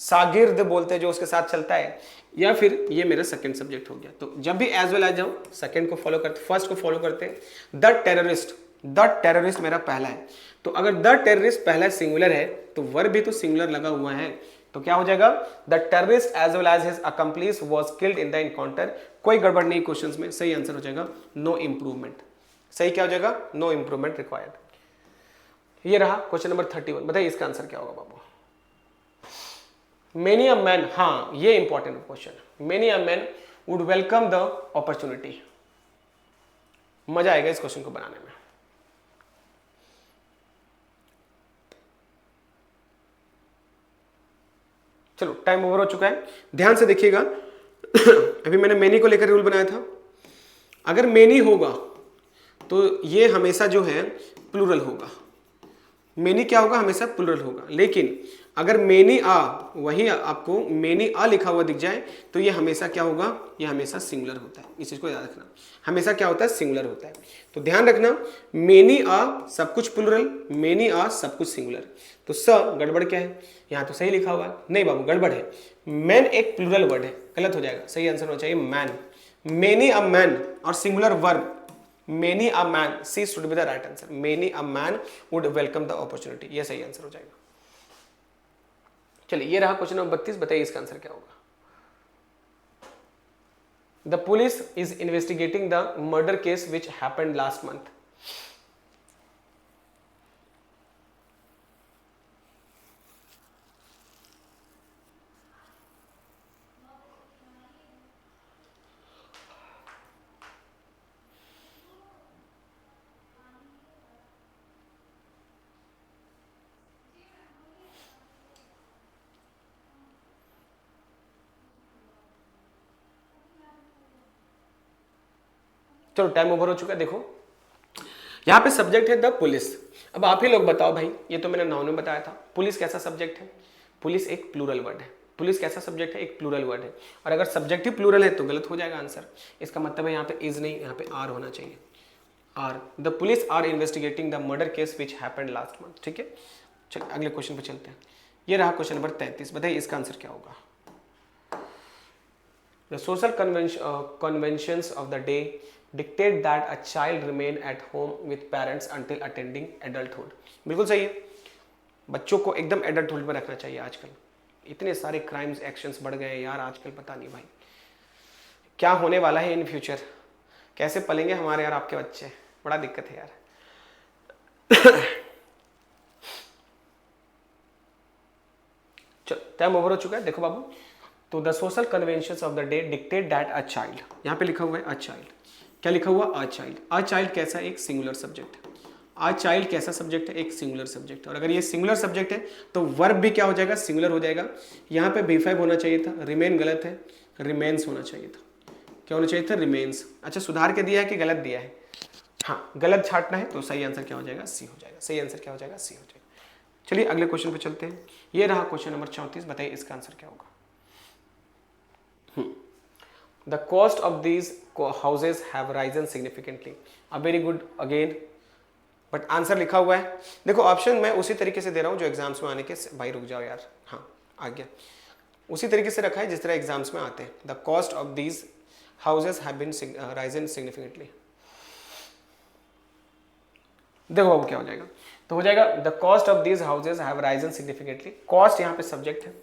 Speaker 1: शागिर्द बोलते हैं, जो उसके साथ चलता है, या फिर ये मेरा सेकंड सब्जेक्ट हो गया। तो जब भी एज वेल आ जाओ सेकंड को फॉलो करते, फर्स्ट को फॉलो करते हैं। द टेररिस्ट, द टेररिस्ट मेरा पहला है, तो अगर द टेररिस्ट पहला सिंगुलर है तो वर्ब भी तो सिंगुलर लगा हुआ है, तो क्या हो जाएगा, the terrorist as well as his accomplice was killed in the encounter. कोई गड़बड़ नहीं क्वेश्चंस में, सही आंसर हो जाएगा नो इंप्रूवमेंट। सही क्या हो जाएगा, नो इंप्रूवमेंट रिक्वायर्ड। ये रहा क्वेश्चन नंबर 31, बताइए इसका आंसर क्या होगा बाबू। मेनी अ मैन, हाँ ये important question, many a man would welcome the opportunity. मजा आएगा इस क्वेश्चन को बनाने में। चलो टाइम ओवर हो चुका है, ध्यान से देखिएगा। अभी मैंने मेनी को लेकर रूल बनाया था, अगर मेनी होगा तो ये हमेशा जो है प्लूरल होगा, मेनी क्या होगा, हमेशा प्लूरल होगा। लेकिन अगर मेनी आ, वही आपको मेनी आ लिखा हुआ दिख जाए तो ये हमेशा क्या होगा, ये हमेशा सिंगुलर होता है, इस चीज को याद रखना, हमेशा क्या होता है, सिंगुलर होता है। तो ध्यान रखना मेनी आ सब कुछ प्लूरल, मेनी आ सब कुछ सिंगुलर। तो स गड़बड़ क्या है, यहाँ तो सही लिखा हुआ है, नहीं बाबू गड़बड़ है, मैन एक प्लूरल वर्ड है, गलत हो जाएगा, सही आंसर होना चाहिए मैन। मेनी अ मैन और singular verb, many a man, C should be the right answer, many a man would welcome the opportunity, ये सही आंसर हो जाएगा। चलिए ये रहा क्वेश्चन नंबर 32, बताइए इसका आंसर क्या होगा। The police is investigating the murder case which happened last month. चलो टाइम ओवर हो चुका है। देखो यहाँ पे सब्जेक्ट है द पुलिस, अब आप ही लोग बताओ भाई, ये तो मैंने नाउन में बताया था, पुलिस कैसा सब्जेक्ट है, पुलिस एक प्लूरल वर्ड है, पुलिस कैसा सब्जेक्ट है, एक प्लूरल वर्ड है, और अगर सब्जेक्ट ही प्लूरल है तो गलत हो जाएगा आंसर। इसका मतलब है यहाँ पे इज नहीं, यहाँ पे आर होना चाहिए, are. The police are investigating the murder case which happened last month, ठीक है। चलिए अगले क्वेश्चन पे चलते हैं। ये रहा क्वेश्चन नंबर 33, बताइए इसका आंसर क्या होगा। The social conventions of the day dictate that a child remain at home with parents until attending adulthood। बिल्कुल सही है, बच्चों को एकदम एडल्टहुड में रखना चाहिए। आजकल इतने सारे क्राइम्स एक्शंस बढ़ गए हैं यार, आजकल पता नहीं भाई क्या होने वाला है इन फ्यूचर, कैसे पलेंगे हमारे यार आपके बच्चे, बड़ा दिक्कत है यार। चलो टाइम ओवर हो चुका है। देखो बाबू, तो the social conventions of the day dictate that a child, यहाँ पे लिखा हुआ है अ चाइल्ड, क्या लिखा हुआ, अ चाइल्ड। अ चाइल्ड कैसा, एक सिंगुलर सब्जेक्ट है, अ चाइल्ड कैसा सब्जेक्ट है, एक सिंगुलर सब्जेक्ट है। और अगर ये सिंगुलर सब्जेक्ट है तो वर्ब भी क्या हो जाएगा, सिंगुलर हो जाएगा। यहाँ पे B5 होना चाहिए था, रिमेन गलत है, रिमेन्स होना चाहिए था, क्या होना चाहिए था, रिमेन्स। अच्छा सुधार के दिया है कि गलत दिया है, हाँ गलत छाटना है, तो सही आंसर क्या हो जाएगा, सी हो जाएगा, सही आंसर क्या हो जाएगा, सी हो जाएगा। चलिए अगले क्वेश्चन पे चलते हैं। ये रहा क्वेश्चन नंबर 34, बताइए इसका आंसर क्या होगा। The cost of these houses have risen significantly. A very good again, but answer लिखा हुआ है। देखो ऑप्शन मैं उसी तरीके से दे रहा हूँ जो एग्जाम्स में आने के, भाई रुक जाओ यार, हाँ आ गया, उसी तरीके से रखा है जिस तरह एग्जाम्स में आते हैं। The cost of these houses have been risen significantly. देखो बाबू क्या हो जाएगा, तो हो जाएगा the cost of these houses have risen significantly. Cost यहाँ पे सब्जेक्ट है,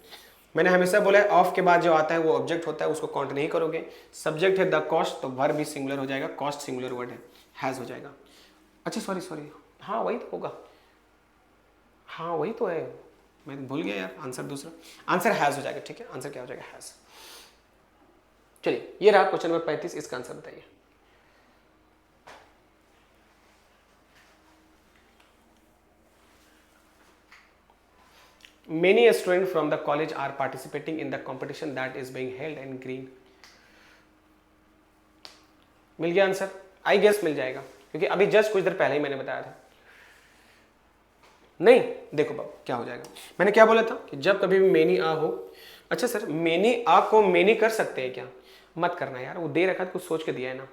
Speaker 1: मैंने हमेशा बोला है ऑफ के बाद जो आता है वो ऑब्जेक्ट होता है, उसको काउंट नहीं करोगे। सब्जेक्ट है द कॉस्ट, तो वर्ब भी सिंगुलर हो जाएगा, कॉस्ट सिंगुलर वर्ड है, हैज हो जाएगा। अच्छा सॉरी, हाँ वही तो होगा, हाँ वही तो है, मैं भूल गया यार आंसर दूसरा, आंसर हैज हो जाएगा। ठीक है, आंसर क्या हो जाएगा, हैज। चलिए ये रहा क्वेश्चन नंबर 35, इसका आंसर बताइए। Many students from the college are participating in the competition that is being held in green. मिल गया आंसर, आई गेस मिल जाएगा, क्योंकि अभी जस्ट कुछ देर पहले ही मैंने बताया था। नहीं देखो बाबू क्या हो जाएगा, मैंने क्या बोला था कि जब कभी भी मेनी आ हो। अच्छा सर मेनी आ को मेनी कर सकते हैं क्या, मत करना यार, वो दे रखा है कुछ सोच के दिया है ना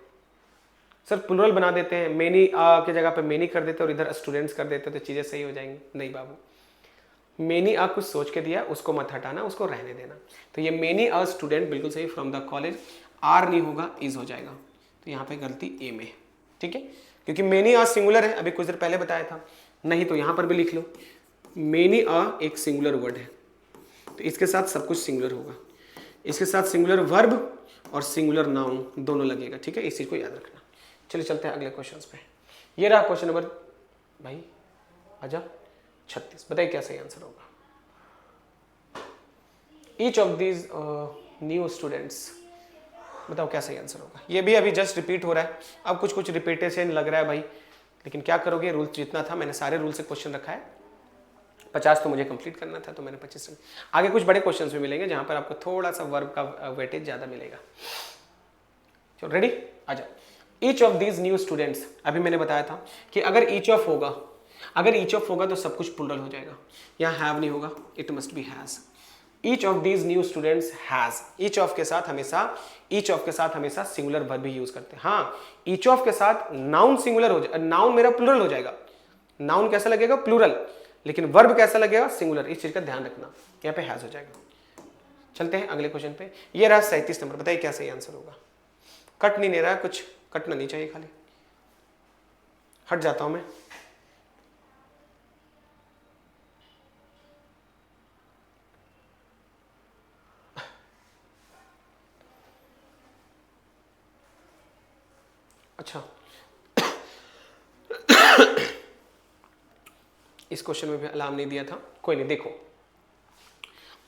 Speaker 1: सर, प्लुरल बना देते हैं, मेनी आ की जगह पे मेनी कर देते और इधर स्टूडेंट्स कर देते तो चीजें सही हो जाएंगी। नहीं बाबू, मेनी आ कुछ सोच के दिया, उसको मत हटाना, उसको रहने देना। तो ये मेनी आ स्टूडेंट बिल्कुल सही, फ्रॉम द कॉलेज, आर नहीं होगा इज हो जाएगा, तो यहाँ पे गलती ए में। ठीक है, क्योंकि मेनी आ सिंगुलर है, अभी कुछ देर पहले बताया था। नहीं तो यहाँ पर भी लिख लो, मेनी आ एक सिंगुलर वर्ड है, तो इसके साथ सब कुछ सिंगुलर होगा, इसके साथ सिंगुलर वर्ब और सिंगुलर नाउन दोनों लगेगा। ठीक है, इस चीज को याद रखना। चलिए चलते हैं अगले क्वेश्चन पे। ये रहा क्वेश्चन नंबर, भाई आजा, 36, बताइए क्या सही आंसर होगा। Each of these new students, बताओ क्या सही आंसर होगा। ये भी अभी जस्ट रिपीट हो रहा है, अब कुछ कुछ रिपीटेशन लग रहा है भाई, लेकिन क्या करोगे, रूल जितना था मैंने सारे रूल से क्वेश्चन रखा है। 50 तो मुझे कंप्लीट करना था, तो मैंने 25 आगे कुछ बड़े क्वेश्चंस भी मिलेंगे जहां पर आपको थोड़ा सा वर्ब का वेटेज ज्यादा मिलेगा। चलो रेडी, आ जाओ। Each of these new students, अभी मैंने बताया था कि अगर ईच ऑफ होगा, अगर ईच ऑफ होगा तो सब कुछ प्लुरल हो जाएगा, यहाँ हैव नहीं होगा, it must be has. Each of these new students has, each of के साथ हमेशा सिंगुलर वर्ब भी यूज करते हैं। हाँ, ईच ऑफ के साथ नाउन सिंगुलर हो जाएगा, नाउन मेरा प्लुरल हो जाएगा, नाउन कैसा लगेगा, प्लुरल, लेकिन वर्ब कैसा लगेगा, सिंगुलर, इस चीज का ध्यान रखना, यहाँ पे हैज हो जाएगा। चलते हैं अगले क्वेश्चन पे। ये रहा 37 नंबर, बताइए क्या सही आंसर होगा। कट नहीं ले रहा, कुछ कटना नहीं चाहिए, खाली हट जाता हूं मैं। अच्छा इस क्वेश्चन में भी अलार्म नहीं दिया था, कोई नहीं। देखो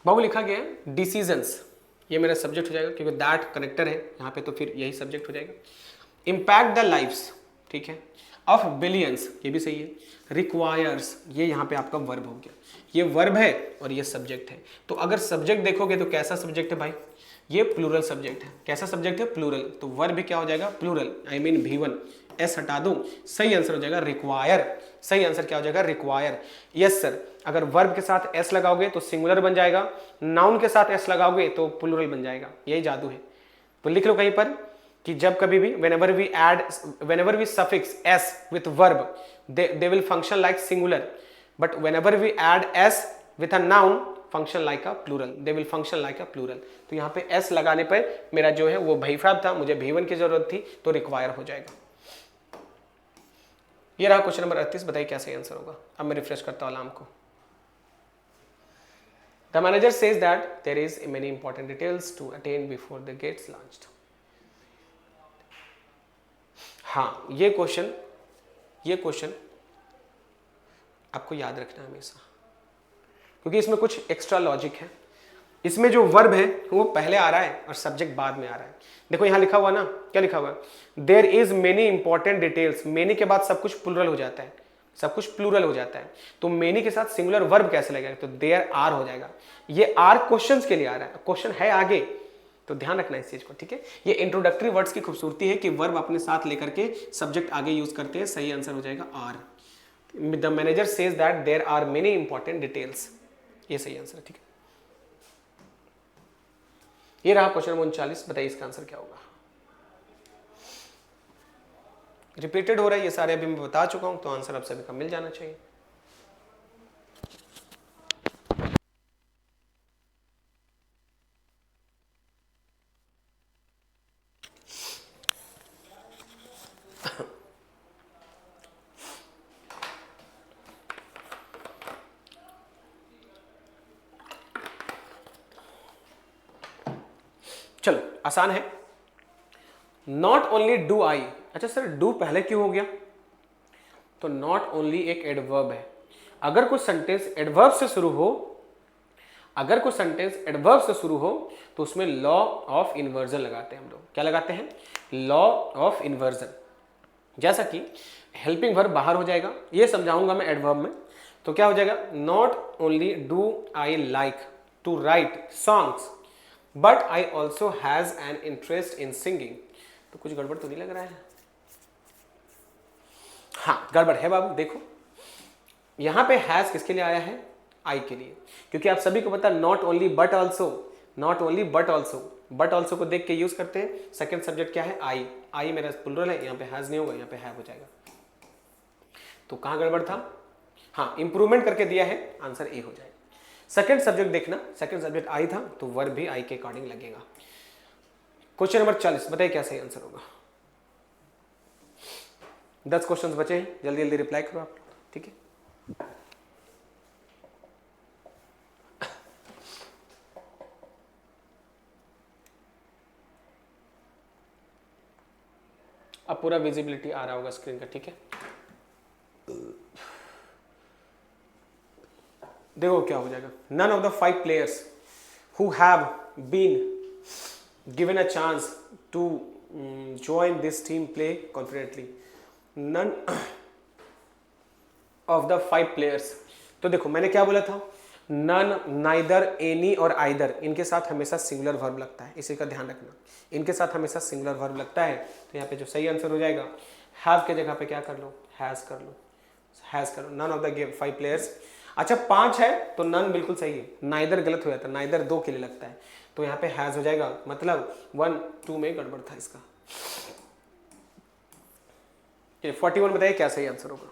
Speaker 1: बाबू लिखा गया है डिसीजंस, ये मेरा सब्जेक्ट हो जाएगा क्योंकि दैट कनेक्टर है यहाँ पे, तो फिर यही सब्जेक्ट हो जाएगा। इम्पैक्ट द लाइफ्स, ठीक है, ऑफ बिलियंस, ये भी सही है। रिक्वायर्स, ये यहाँ पे आपका वर्ब हो गया, ये वर्ब है और ये सब्जेक्ट है। तो अगर सब्जेक्ट देखोगे तो कैसा सब्जेक्ट है भाई, ये प्लूरल सब्जेक्ट है। कैसा सब्जेक्ट है, प्लूरल, तो वर्ब भी क्या हो जाएगा, plural, I mean V1, S हटा दूं, सही आंसर हो जाएगा रिक्वायर। सही आंसर क्या हो जाएगा, रिक्वायर। यस सर, अगर वर्ब के साथ एस लगाओगे तो सिंगुलर बन जाएगा, नाउन के साथ एस लगाओगे तो प्लूरल बन जाएगा, यही जादू है। तो लिख लो कहीं पर कि जब कभी भी whenever we suffix s with verb they will function like singular, but whenever we add s with a noun function like a plural, they will function like a plural। तो यहाँ पे s लगाने पर मेरा जो है वो V5 था, मुझे V1 की जरूरत थी, तो रिक्वायर हो जाएगा। ये रहा क्वेश्चन नंबर 38, बताइए क्या सही आंसर होगा। अब मैं रिफ्रेश करता हूँ अलार्म को। The manager says that there is many important details to attain before the gates launched। हाँ, ये क्वेश्चन आपको याद रखना हमेशा, क्योंकि इसमें कुछ एक्स्ट्रा लॉजिक है। इसमें जो वर्ब है वो पहले आ रहा है और सब्जेक्ट बाद में आ रहा है। देखो यहाँ लिखा हुआ ना, क्या लिखा हुआ है, there is many important details. Many के बाद सब कुछ प्लूरल हो जाता है, सब कुछ प्लूरल हो जाता है, तो मेनी के साथ सिंगुलर वर्ब कैसे लगेगा, तो देयर आर हो जाएगा। ये आर क्वेश्चंस के लिए आ रहा है, क्वेश्चन है आगे, तो ध्यान रखना इस चीज को, ठीक है। ये इंट्रोडक्टरी वर्ड्स की खूबसूरती है कि वर्ब अपने साथ लेकर के सब्जेक्ट आगे यूज करते हैं। सही आंसर हो जाएगा are. The manager says that there are many important details, ये सही आंसर है, ठीक है। ये रहा क्वेश्चन नंबर 39, बताइए इसका आंसर क्या होगा। रिपीटेड हो रहा है ये सारे, अभी मैं बता चुका हूं, तो आंसर आप सभी का मिल जाना चाहिए। चलो आसान है। नॉट ओनली डू आई, अच्छा सर डू पहले क्यों हो गया? तो नॉट ओनली एक एडवर्ब है। अगर कोई सेंटेंस एडवर्ब से शुरू हो, अगर कोई सेंटेंस एडवर्ब से शुरू हो तो उसमें लॉ ऑफ इन्वर्जन लगाते हैं हम लोग। क्या लगाते हैं? Law of inversion. जैसा कि हेल्पिंग वर्ब बाहर हो जाएगा, ये समझाऊंगा मैं एडवर्ब में। तो क्या हो जाएगा? Not only do I like to write songs but I also has an interest in singing. तो कुछ गड़बड़ तो नहीं लग रहा है? हाँ गड़बड़ है बाबू। देखो यहां पे हैज किसके लिए आया है? आई के लिए, क्योंकि आप सभी को पता not only but also, not only but also, but also को देख के यूज करते हैं। सेकंड सब्जेक्ट क्या है? आई। आई मेरा प्लुरल है, यहाँ पे हैज नहीं होगा, यहाँ पे हैव हो जाएगा। तो कहां गड़बड़ था? हाँ इंप्रूवमेंट करके दिया है, आंसर ए हो जाएगा। सेकंड सब्जेक्ट देखना, सेकंड सब्जेक्ट आई था तो वर्ब भी आई के अकॉर्डिंग लगेगा। क्वेश्चन नंबर 40, बताइए क्या सही आंसर होगा। 10 क्वेश्चंस बचे हैं, जल्दी जल्दी रिप्लाई करो आप, ठीक है। अब पूरा विजिबिलिटी आ रहा होगा स्क्रीन का, ठीक है। देखो क्या हो जाएगा। None of the 5 players who have been given a chance to join this team play confidently. None of the 5 players, तो देखो मैंने क्या बोला था? नन, नाइदर, एनी और आइदर, इनके साथ हमेशा सिंगुलर वर्ब लगता है, इसी का ध्यान रखना। इनके साथ हमेशा सिंगुलर वर्ब लगता है, तो यहाँ पे जो सही आंसर हो जाएगा, हैव के जगह पे क्या कर लो? हैज कर लो, हैज करो। None of the 5 players। अच्छा 5 है तो नन बिल्कुल सही है, नाइदर गलत हो जाता है, नाइदर 2 के लिए लगता है, तो यहाँ पे हैज हो जाएगा, मतलब 1 2 में गड़बड़ था इसका। 41 बताइए क्या सही आंसर होगा।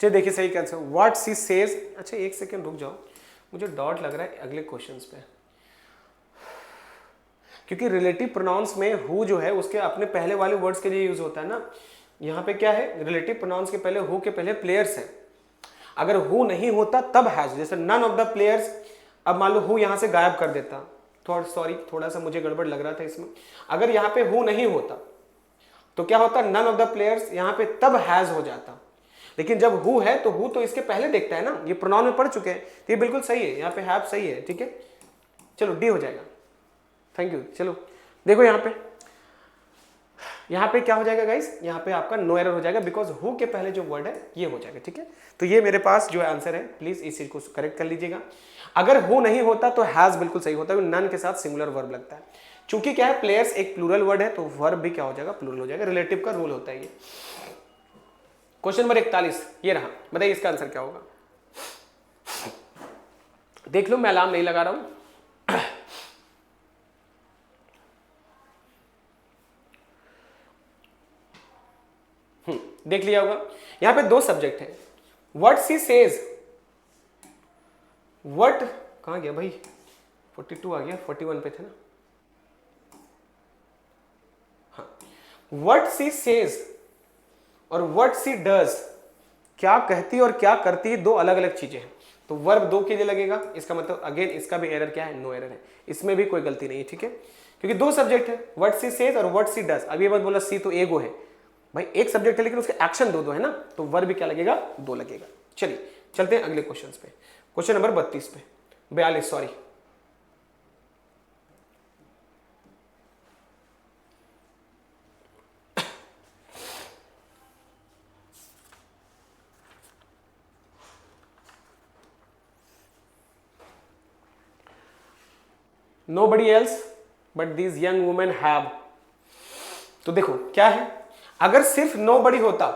Speaker 1: चलिए देखिए सही आंसर, व्हाट सी सेज। अच्छा एक सेकंड रुक जाओ, मुझे डॉट लग रहा है अगले क्वेश्चंस पे, क्योंकि रिलेटिव प्रोनाउंस में हु जो है उसके अपने पहले वाले वर्ड्स के लिए यूज होता है ना। यहाँ पे क्या है? रिलेटिव प्रोनाउंस के पहले हु के पहले प्लेयर्स है। अगर हु नहीं होता तब हैज, जैसे नन ऑफ द प्लेयर्स, अब मान लो हु यहाँ से गायब कर देता, थोड़ा सा मुझे गड़बड़ लग रहा था इसमें। अगर यहाँ पे हु नहीं होता तो क्या होता? नन ऑफ द प्लेयर्स, यहाँ पे तब हैज हो जाता। लेकिन जब हु है तो हु तो इसके पहले देखता है ना, ये प्रोनाउन में पढ़ चुके हैं, तो ये बिल्कुल सही है, यहाँ पे हैव सही है, ठीक है। चलो डी हो जाएगा, थैंक यू। चलो देखो यहाँ पे क्या हो जाएगा गाइस? यहाँ पे आपका नो एरर हो जाएगा, बिकॉज हु के पहले जो वर्ड है ये हो जाएगा, ठीक है। तो ये मेरे पास जो आंसर है, प्लीज इस चीज को करेक्ट कर लीजिएगा। अगर हु नहीं होता तो हैज बिल्कुल सही होता है, नन के साथ सिंगुलर वर्ब लगता है। चूंकि क्या है, प्लेयर्स एक प्लूरल वर्ड है तो वर्ब भी क्या हो जाएगा? प्लूरल हो जाएगा, रिलेटिव का रूल होता है ये। क्वेश्चन नंबर 41 ये रहा, बताइए इसका आंसर क्या होगा। देख लो मैं अलार्म नहीं लगा रहा हूं। देख लिया होगा। यहां पे 2 सब्जेक्ट है। व्हाट सी सेज, व्हाट कहां गया भाई? 42 आ गया, 41 पे थे ना। हाँ, व्हाट सी सेज और व्हाट सी डज, क्या कहती और क्या करती है, 2 अलग अलग चीजें हैं। तो वर्ब 2 के लिए लगेगा, इसका मतलब अगेन इसका भी एरर क्या है? नो एरर है, इसमें भी कोई गलती नहीं है, ठीक है। क्योंकि 2 सब्जेक्ट है, व्हाट सी सेज और व्हाट सी डज। अब ये मत बोला सी तो एगो है, भाई एक सब्जेक्ट है लेकिन उसके एक्शन दो दो है ना, तो वर्ब भी क्या लगेगा, दो लगेगा। चलिए चलते हैं अगले क्वेश्चन पे, क्वेश्चन नंबर 32 पे, 42 sorry. Nobody else but these young women have। तो देखो क्या है, अगर सिर्फ nobody होता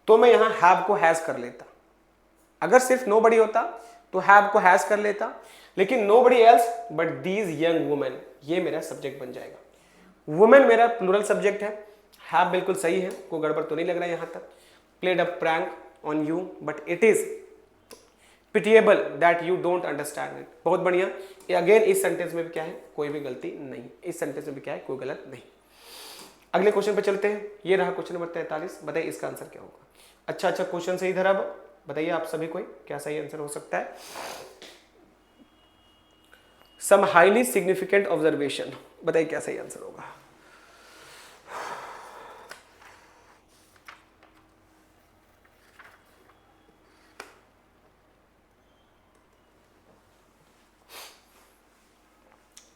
Speaker 1: तो मैं यहां have को has कर लेता, अगर सिर्फ nobody होता तो have को has कर लेता, लेकिन nobody else but these young women ये मेरा सब्जेक्ट बन जाएगा। women मेरा प्लूरल सब्जेक्ट है, have बिल्कुल सही है, कोई गड़बड़ तो नहीं लग रहा है यहां तक। played a prank on you but it is pitiable that you don't understand it। बहुत बढ़िया। ये अगेन इस सेंटेंस में भी क्या है, कोई भी गलती नहीं, इस सेंटेंस में भी क्या है, कोई गलत नहीं। अगले क्वेश्चन पे चलते हैं, ये रहा क्वेश्चन नंबर 43। बताइए इसका आंसर क्या होगा। अच्छा क्वेश्चन सही धरा, बताइए आप सभी कोई क्या सही आंसर हो सकता है। सम हाईली सिग्निफिकेंट ऑब्जर्वेशन, बताइए क्या सही आंसर होगा।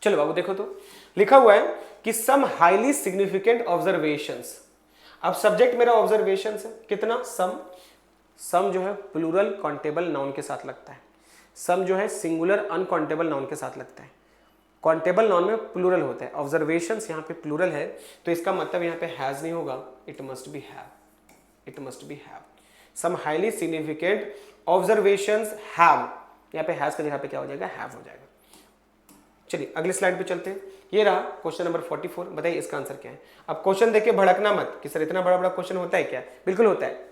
Speaker 1: चलो बाबू देखो, तो लिखा हुआ है कि सम हाईली सिग्निफिकेंट ऑब्जर्वेशंस। अब सब्जेक्ट मेरा ऑब्जर्वेशंस है, कितना, सम जो है प्लूरल काउंटेबल नाउन के साथ लगता है, सम जो है सिंगुलर अनकाउंटेबल नाउन के साथ लगता है। काउंटेबल नाउन में प्लूरल होता है, ऑब्जर्वेशंस यहाँ पे प्लूरल है, तो इसका मतलब यहाँ पे हैज नहीं होगा, it must be have, it must be have. Some highly significant observations have, यहाँ पे हैज का जगह पे क्या हो जाएगा, हैव हो जाएगा। चलिए अगली स्लाइड पे चलते हैं, ये रहा क्वेश्चन नंबर 44। बताइए इसका आंसर क्या है। अब क्वेश्चन देख के भड़कना मत कि सर इतना बड़ा बड़ा क्वेश्चन होता है क्या, बिल्कुल होता है।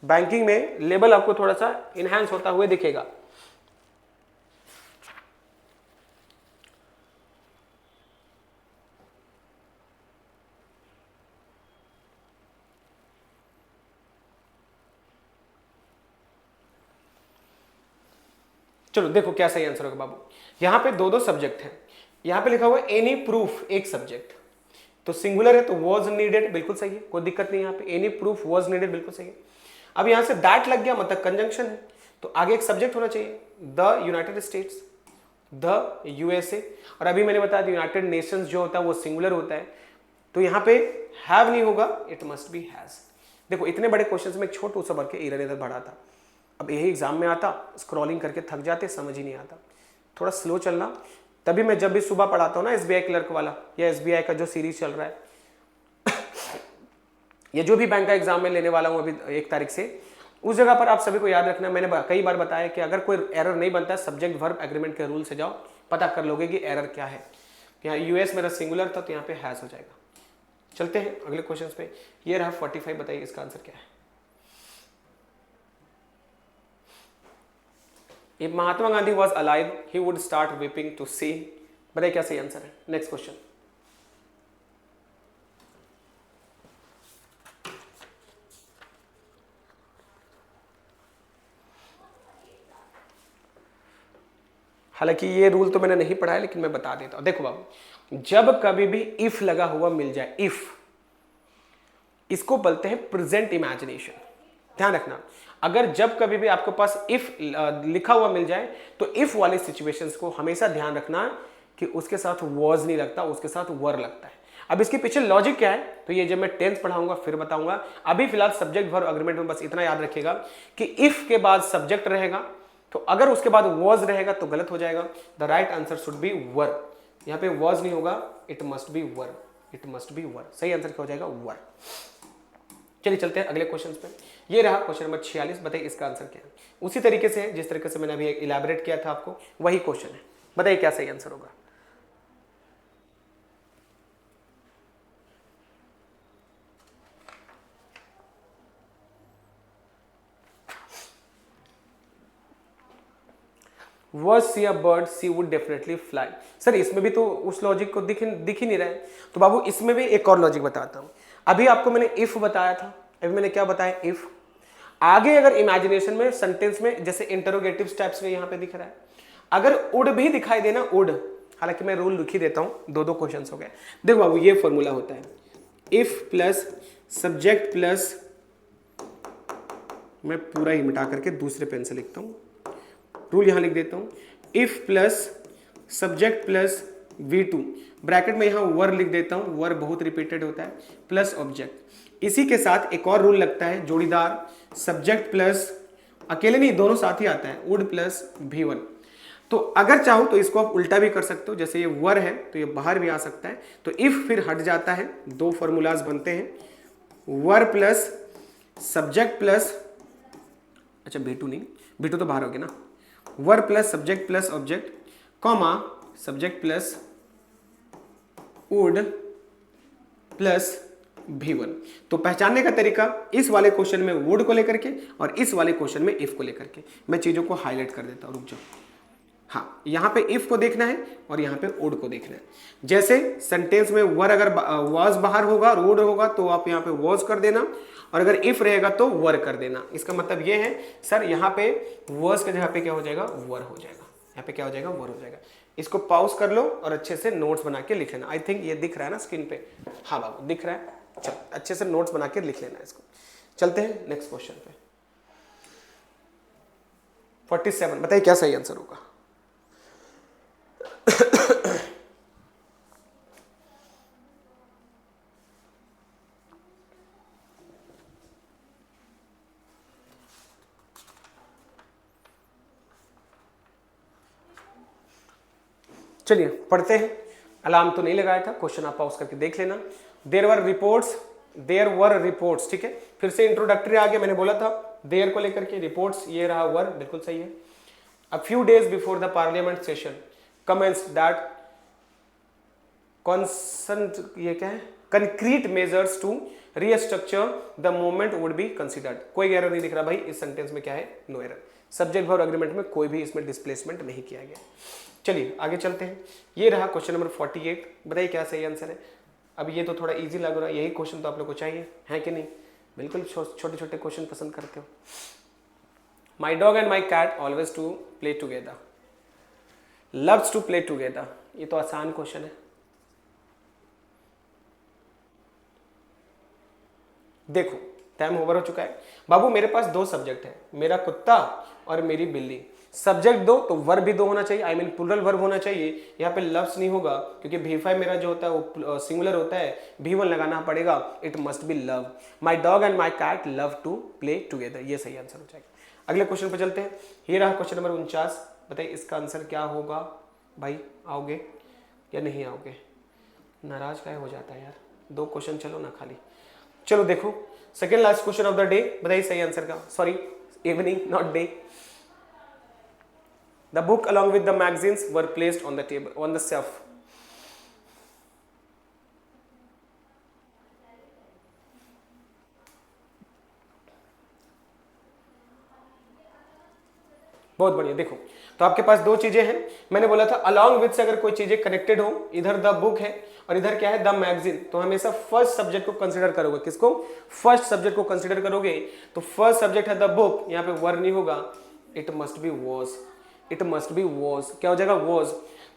Speaker 1: बैंकिंग में लेवल आपको थोड़ा सा इनहैंस होता हुआ दिखेगा। चलो देखो क्या सही आंसर होगा बाबू। यहां पे दो सब्जेक्ट हैं, यहां पे लिखा हुआ है एनी प्रूफ, एक सब्जेक्ट, तो सिंगुलर है तो वाज नीडेड, बिल्कुल सही है, कोई दिक्कत नहीं। यहाँ पे एनी प्रूफ वाज नीडेड, बिल्कुल सही है। अब यहां से दैट लग गया, मतलब कंजंक्शन है, तो आगे एक सब्जेक्ट होना चाहिए, the United states, the USA. और अभी मैंने बताया यूनाइटेड नेशंस जो होता है वो सिंगुलर होता है, तो यहाँ पे हैव नहीं होगा, इट मस्ट बी हैज। देखो इतने बड़े क्वेश्चन में एक छोटू सा भर के इधर इधर बढ़ा था, अब यही एग्जाम में आता, स्क्रॉलिंग करके थक जाते, समझ ही नहीं आता। थोड़ा स्लो चलना, तभी मैं जब भी सुबह पढ़ाता हूँ ना एसबीआई क्लर्क वाला या एसबीआई का जो सीरीज चल रहा है या जो भी बैंक का एग्जाम में लेने वाला हूँ अभी 1 तारीख से, उस जगह पर आप सभी को याद रखना, मैंने कई बार बताया कि अगर कोई एरर नहीं बनता, सब्जेक्ट वर्ब एग्रीमेंट के रूल से जाओ, पता कर लोगे कि एरर क्या है। यहाँ यूएस मेरा सिंगुलर था तो यहाँ पे हैज हो जाएगा। चलते हैं अगले क्वेश्चन पे, ये रहा 45। बताइए इसका आंसर क्या है। If Mahatma Gandhi was alive, he would start weeping to see। बताइए क्या सही आंसर है। नेक्स्ट क्वेश्चन, हालांकि ये रूल तो मैंने नहीं पढ़ा है लेकिन मैं बता देता हूं। देखो बाबू, जब कभी भी इफ लगा हुआ मिल जाए, इफ, इसको बोलते हैं प्रेजेंट इमेजिनेशन। ध्यान रखना, अगर जब कभी भी आपके पास इफ लिखा हुआ मिल जाए तो इफ वाले सिचुएशंस को हमेशा ध्यान रखना कि उसके साथ वॉज नहीं लगता, उसके साथ वर लगता है। अब इसके पीछे लॉजिक क्या है तो ये जब मैं 10th पढ़ाऊंगा फिर बताऊंगा। अभी फिलहाल सब्जेक्ट वर्ब एग्रीमेंट में बस इतना याद रखिएगा कि इफ के बाद सब्जेक्ट रहेगा, तो अगर उसके बाद वॉज रहेगा तो गलत हो जाएगा। The right answer should be were. यहाँ पे वॉज नहीं होगा, it must be were, it must be were. सही आंसर क्या हो जाएगा, वर। चलिए चलते हैं अगले क्वेश्चन पे, ये रहा क्वेश्चन नंबर 46। बताइए इसका आंसर क्या है। उसी तरीके से जिस तरीके से मैंने अभी इलैबोरेट किया था आपको, वही क्वेश्चन है। बताइए क्या सही आंसर होगा। Was she a bird, she would definitely fly। Sir इसमें भी तो उस लॉजिक को दिख ही नहीं रहा है, तो बाबू इसमें भी एक और लॉजिक बताता हूं। अभी आपको मैंने इफ बताया था, अभी मैंने क्या बताया, इफ। आगे अगर इमेजिनेशन में सेंटेंस में जैसे इंटरोगेटिव स्टेप्स में यहां पे दिख रहा है, अगर उड भी दिखाई देना, उड, हालांकि मैं रूल लिख ही देता हूं, 2 क्वेश्चन हो गए। देखो बाबू ये फॉर्मूला होता है, इफ प्लस सब्जेक्ट प्लस, मैं पूरा ही मिटा करके दूसरे पेन से लिखता हूं, रूल यहां लिख देता हूं, if plus subject plus V2, bracket में यहां वर लिख देता हूं, वर बहुत रिपीटेड होता है, प्लस ऑब्जेक्ट। इसी के साथ एक और रूल लगता है जोड़ीदार, सब्जेक्ट प्लस, अकेले नहीं दोनों साथ ही आता है, वुड प्लस V1। तो अगर चाहो तो इसको आप उल्टा भी कर सकते हो, जैसे ये वर है तो ये बाहर भी आ सकता है, तो इफ फिर हट जाता है, दो फॉर्मूलाज बनते हैं, वर प्लस सब्जेक्ट प्लस, अच्छा V2 नहीं, V2 तो बाहर हो गया ना, वर plus subject plus object, comma subject plus would plus V1। तो पहचानने का तरीका, इस वाले क्वेश्चन में वुड को लेकर के और इस वाले क्वेश्चन में इफ को लेकर के, मैं चीजों को हाईलाइट कर देता हूं, रुक जाओ। हाँ, यहां पे इफ को देखना है और यहां पे वुड को देखना है। जैसे सेंटेंस में वर अगर वाज बाहर होगा और वुड होगा तो आप यहां पे वाज कर देना, और अगर इफ रहेगा तो वर कर देना। इसका मतलब ये है सर यहाँ पे वाज के जगह पे क्या हो जाएगा, वर हो जाएगा, यहाँ पे क्या हो जाएगा, वर हो जाएगा। इसको पॉज कर लो और अच्छे से नोट्स बना के लिख लेना। आई थिंक ये दिख रहा है ना स्क्रीन पे, हाँ बाबू दिख रहा है, चल अच्छे से नोट्स बना के लिख लेना इसको। चलते हैं नेक्स्ट क्वेश्चन पे। 47, बताइए क्या सही आंसर होगा। चलिए पढ़ते हैं। अलार्म तो नहीं लगाया था, क्वेश्चन आप पॉज करके देख लेना। देयर वर रिपोर्ट्स, ठीक है, फिर से इंट्रोडक्टरी आ गया, मैंने बोला था देयर को लेकर के, रिपोर्ट्स ये रहा, वर बिल्कुल सही है। A few days before the parliament session commenced that ये क्या है, concrete measures to restructure the movement would be considered. कोई एरर नहीं दिख रहा भाई इस सेंटेंस में, क्या है, no error. Subject verb agreement में कोई भी इसमें डिस्प्लेसमेंट नहीं किया गया। चलिए आगे चलते हैं। ये रहा क्वेश्चन नंबर 48, बताइए क्या सही आंसर है। अब ये तो थोड़ा इजी लग रहा है, यही क्वेश्चन तो आप लोग को चाहिए, है कि नहीं, बिल्कुल छोटे छोटे क्वेश्चन पसंद करते हो। My dog and my cat always to play together, loves to play together, ये तो आसान क्वेश्चन है। देखो टाइम ओवर हो चुका है बाबू, मेरे पास दो सब्जेक्ट है, मेरा कुत्ता और मेरी बिल्ली। सब्जेक्ट दो तो वर्ब भी दो होना चाहिए, आई मीन प्लूरल वर्ब होना चाहिए। यहाँ पे लव्स नहीं होगा क्योंकि V5 मेरा जो होता है वो सिंगुलर होता है, V1 लगाना पड़ेगा, it must be love. My dog and my cat love to play together, ये सही आंसर हो जाएगा। अगले क्वेश्चन पे चलते हैं। ये रहा क्वेश्चन नंबर 49, बताइए इसका आंसर क्या होगा। भाई आओगे या नहीं आओगे, नाराज क्या हो जाता है यार, दो क्वेश्चन चलो ना खाली। चलो देखो second last question of the day, बताइए सही आंसर का, sorry evening not day. The book along with the magazines were placed on the table, on the shelf. बहुत बढ़िया। देखो तो आपके पास दो चीजें हैं, मैंने बोला था along with से अगर कोई चीजें कनेक्टेड हो, इधर द बुक है और इधर क्या है द मैगजीन, तो हमेशा फर्स्ट सब्जेक्ट को कंसीडर करोगे। किसको, फर्स्ट सब्जेक्ट को कंसीडर करोगे। तो फर्स्ट सब्जेक्ट है द बुक, यहाँ पे वर नहीं होगा, it must be was, it must be was, क्या हो जाएगा वॉज,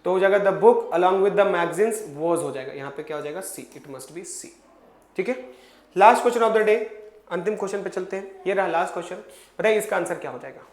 Speaker 1: तो हो जाएगा the book along with the magazines was हो जाएगा, यहाँ पे क्या हो जाएगा सी, इट मस्ट बी सी। ठीक है, last question of the day, अंतिम क्वेश्चन पे चलते हैं। ये रहा लास्ट क्वेश्चन, बताइए इसका आंसर क्या हो जाएगा।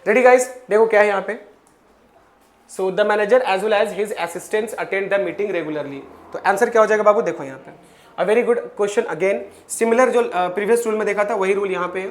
Speaker 1: रेडी गाइस, देखो क्या है यहाँ पे, so the manager as well as his assistants attend the meeting regularly. तो आंसर क्या हो जाएगा बाबू, देखो यहाँ पे a very good question, again similar जो प्रीवियस रूल में देखा था वही रूल यहाँ पे है।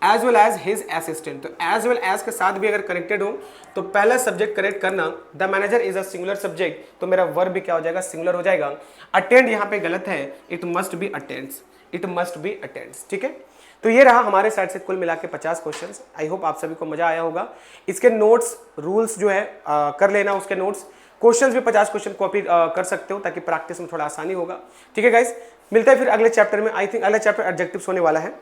Speaker 1: As well as his assistant, तो एज वेल एज के साथ भी अगर कनेक्टेड हो तो पहला सब्जेक्ट करेक्ट करना। The manager is a singular subject, तो मेरा वर्ब भी क्या हो जाएगा, सिंगुलर हो जाएगा। अटेंड यहाँ पे गलत है, it must B attends, it must B attends. ठीक है, तो ये रहा हमारे साइड से कुल मिला के 50 क्वेश्चंस। आई होप आप सभी को मजा आया होगा। इसके नोट्स रूल्स जो है कर लेना, उसके नोट्स, क्वेश्चंस भी 50 क्वेश्चन कॉपी कर सकते हो ताकि प्रैक्टिस में थोड़ा आसानी होगा। ठीक है गाइस, मिलता है फिर अगले चैप्टर में। आई थिंक अगला चैप्टर एडजेक्टिव्स होने वाला है।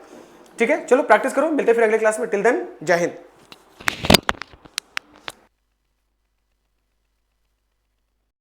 Speaker 1: ठीक है, चलो प्रैक्टिस करो, मिलते हैं फिर अगले क्लास में। टिल देन जय हिंद।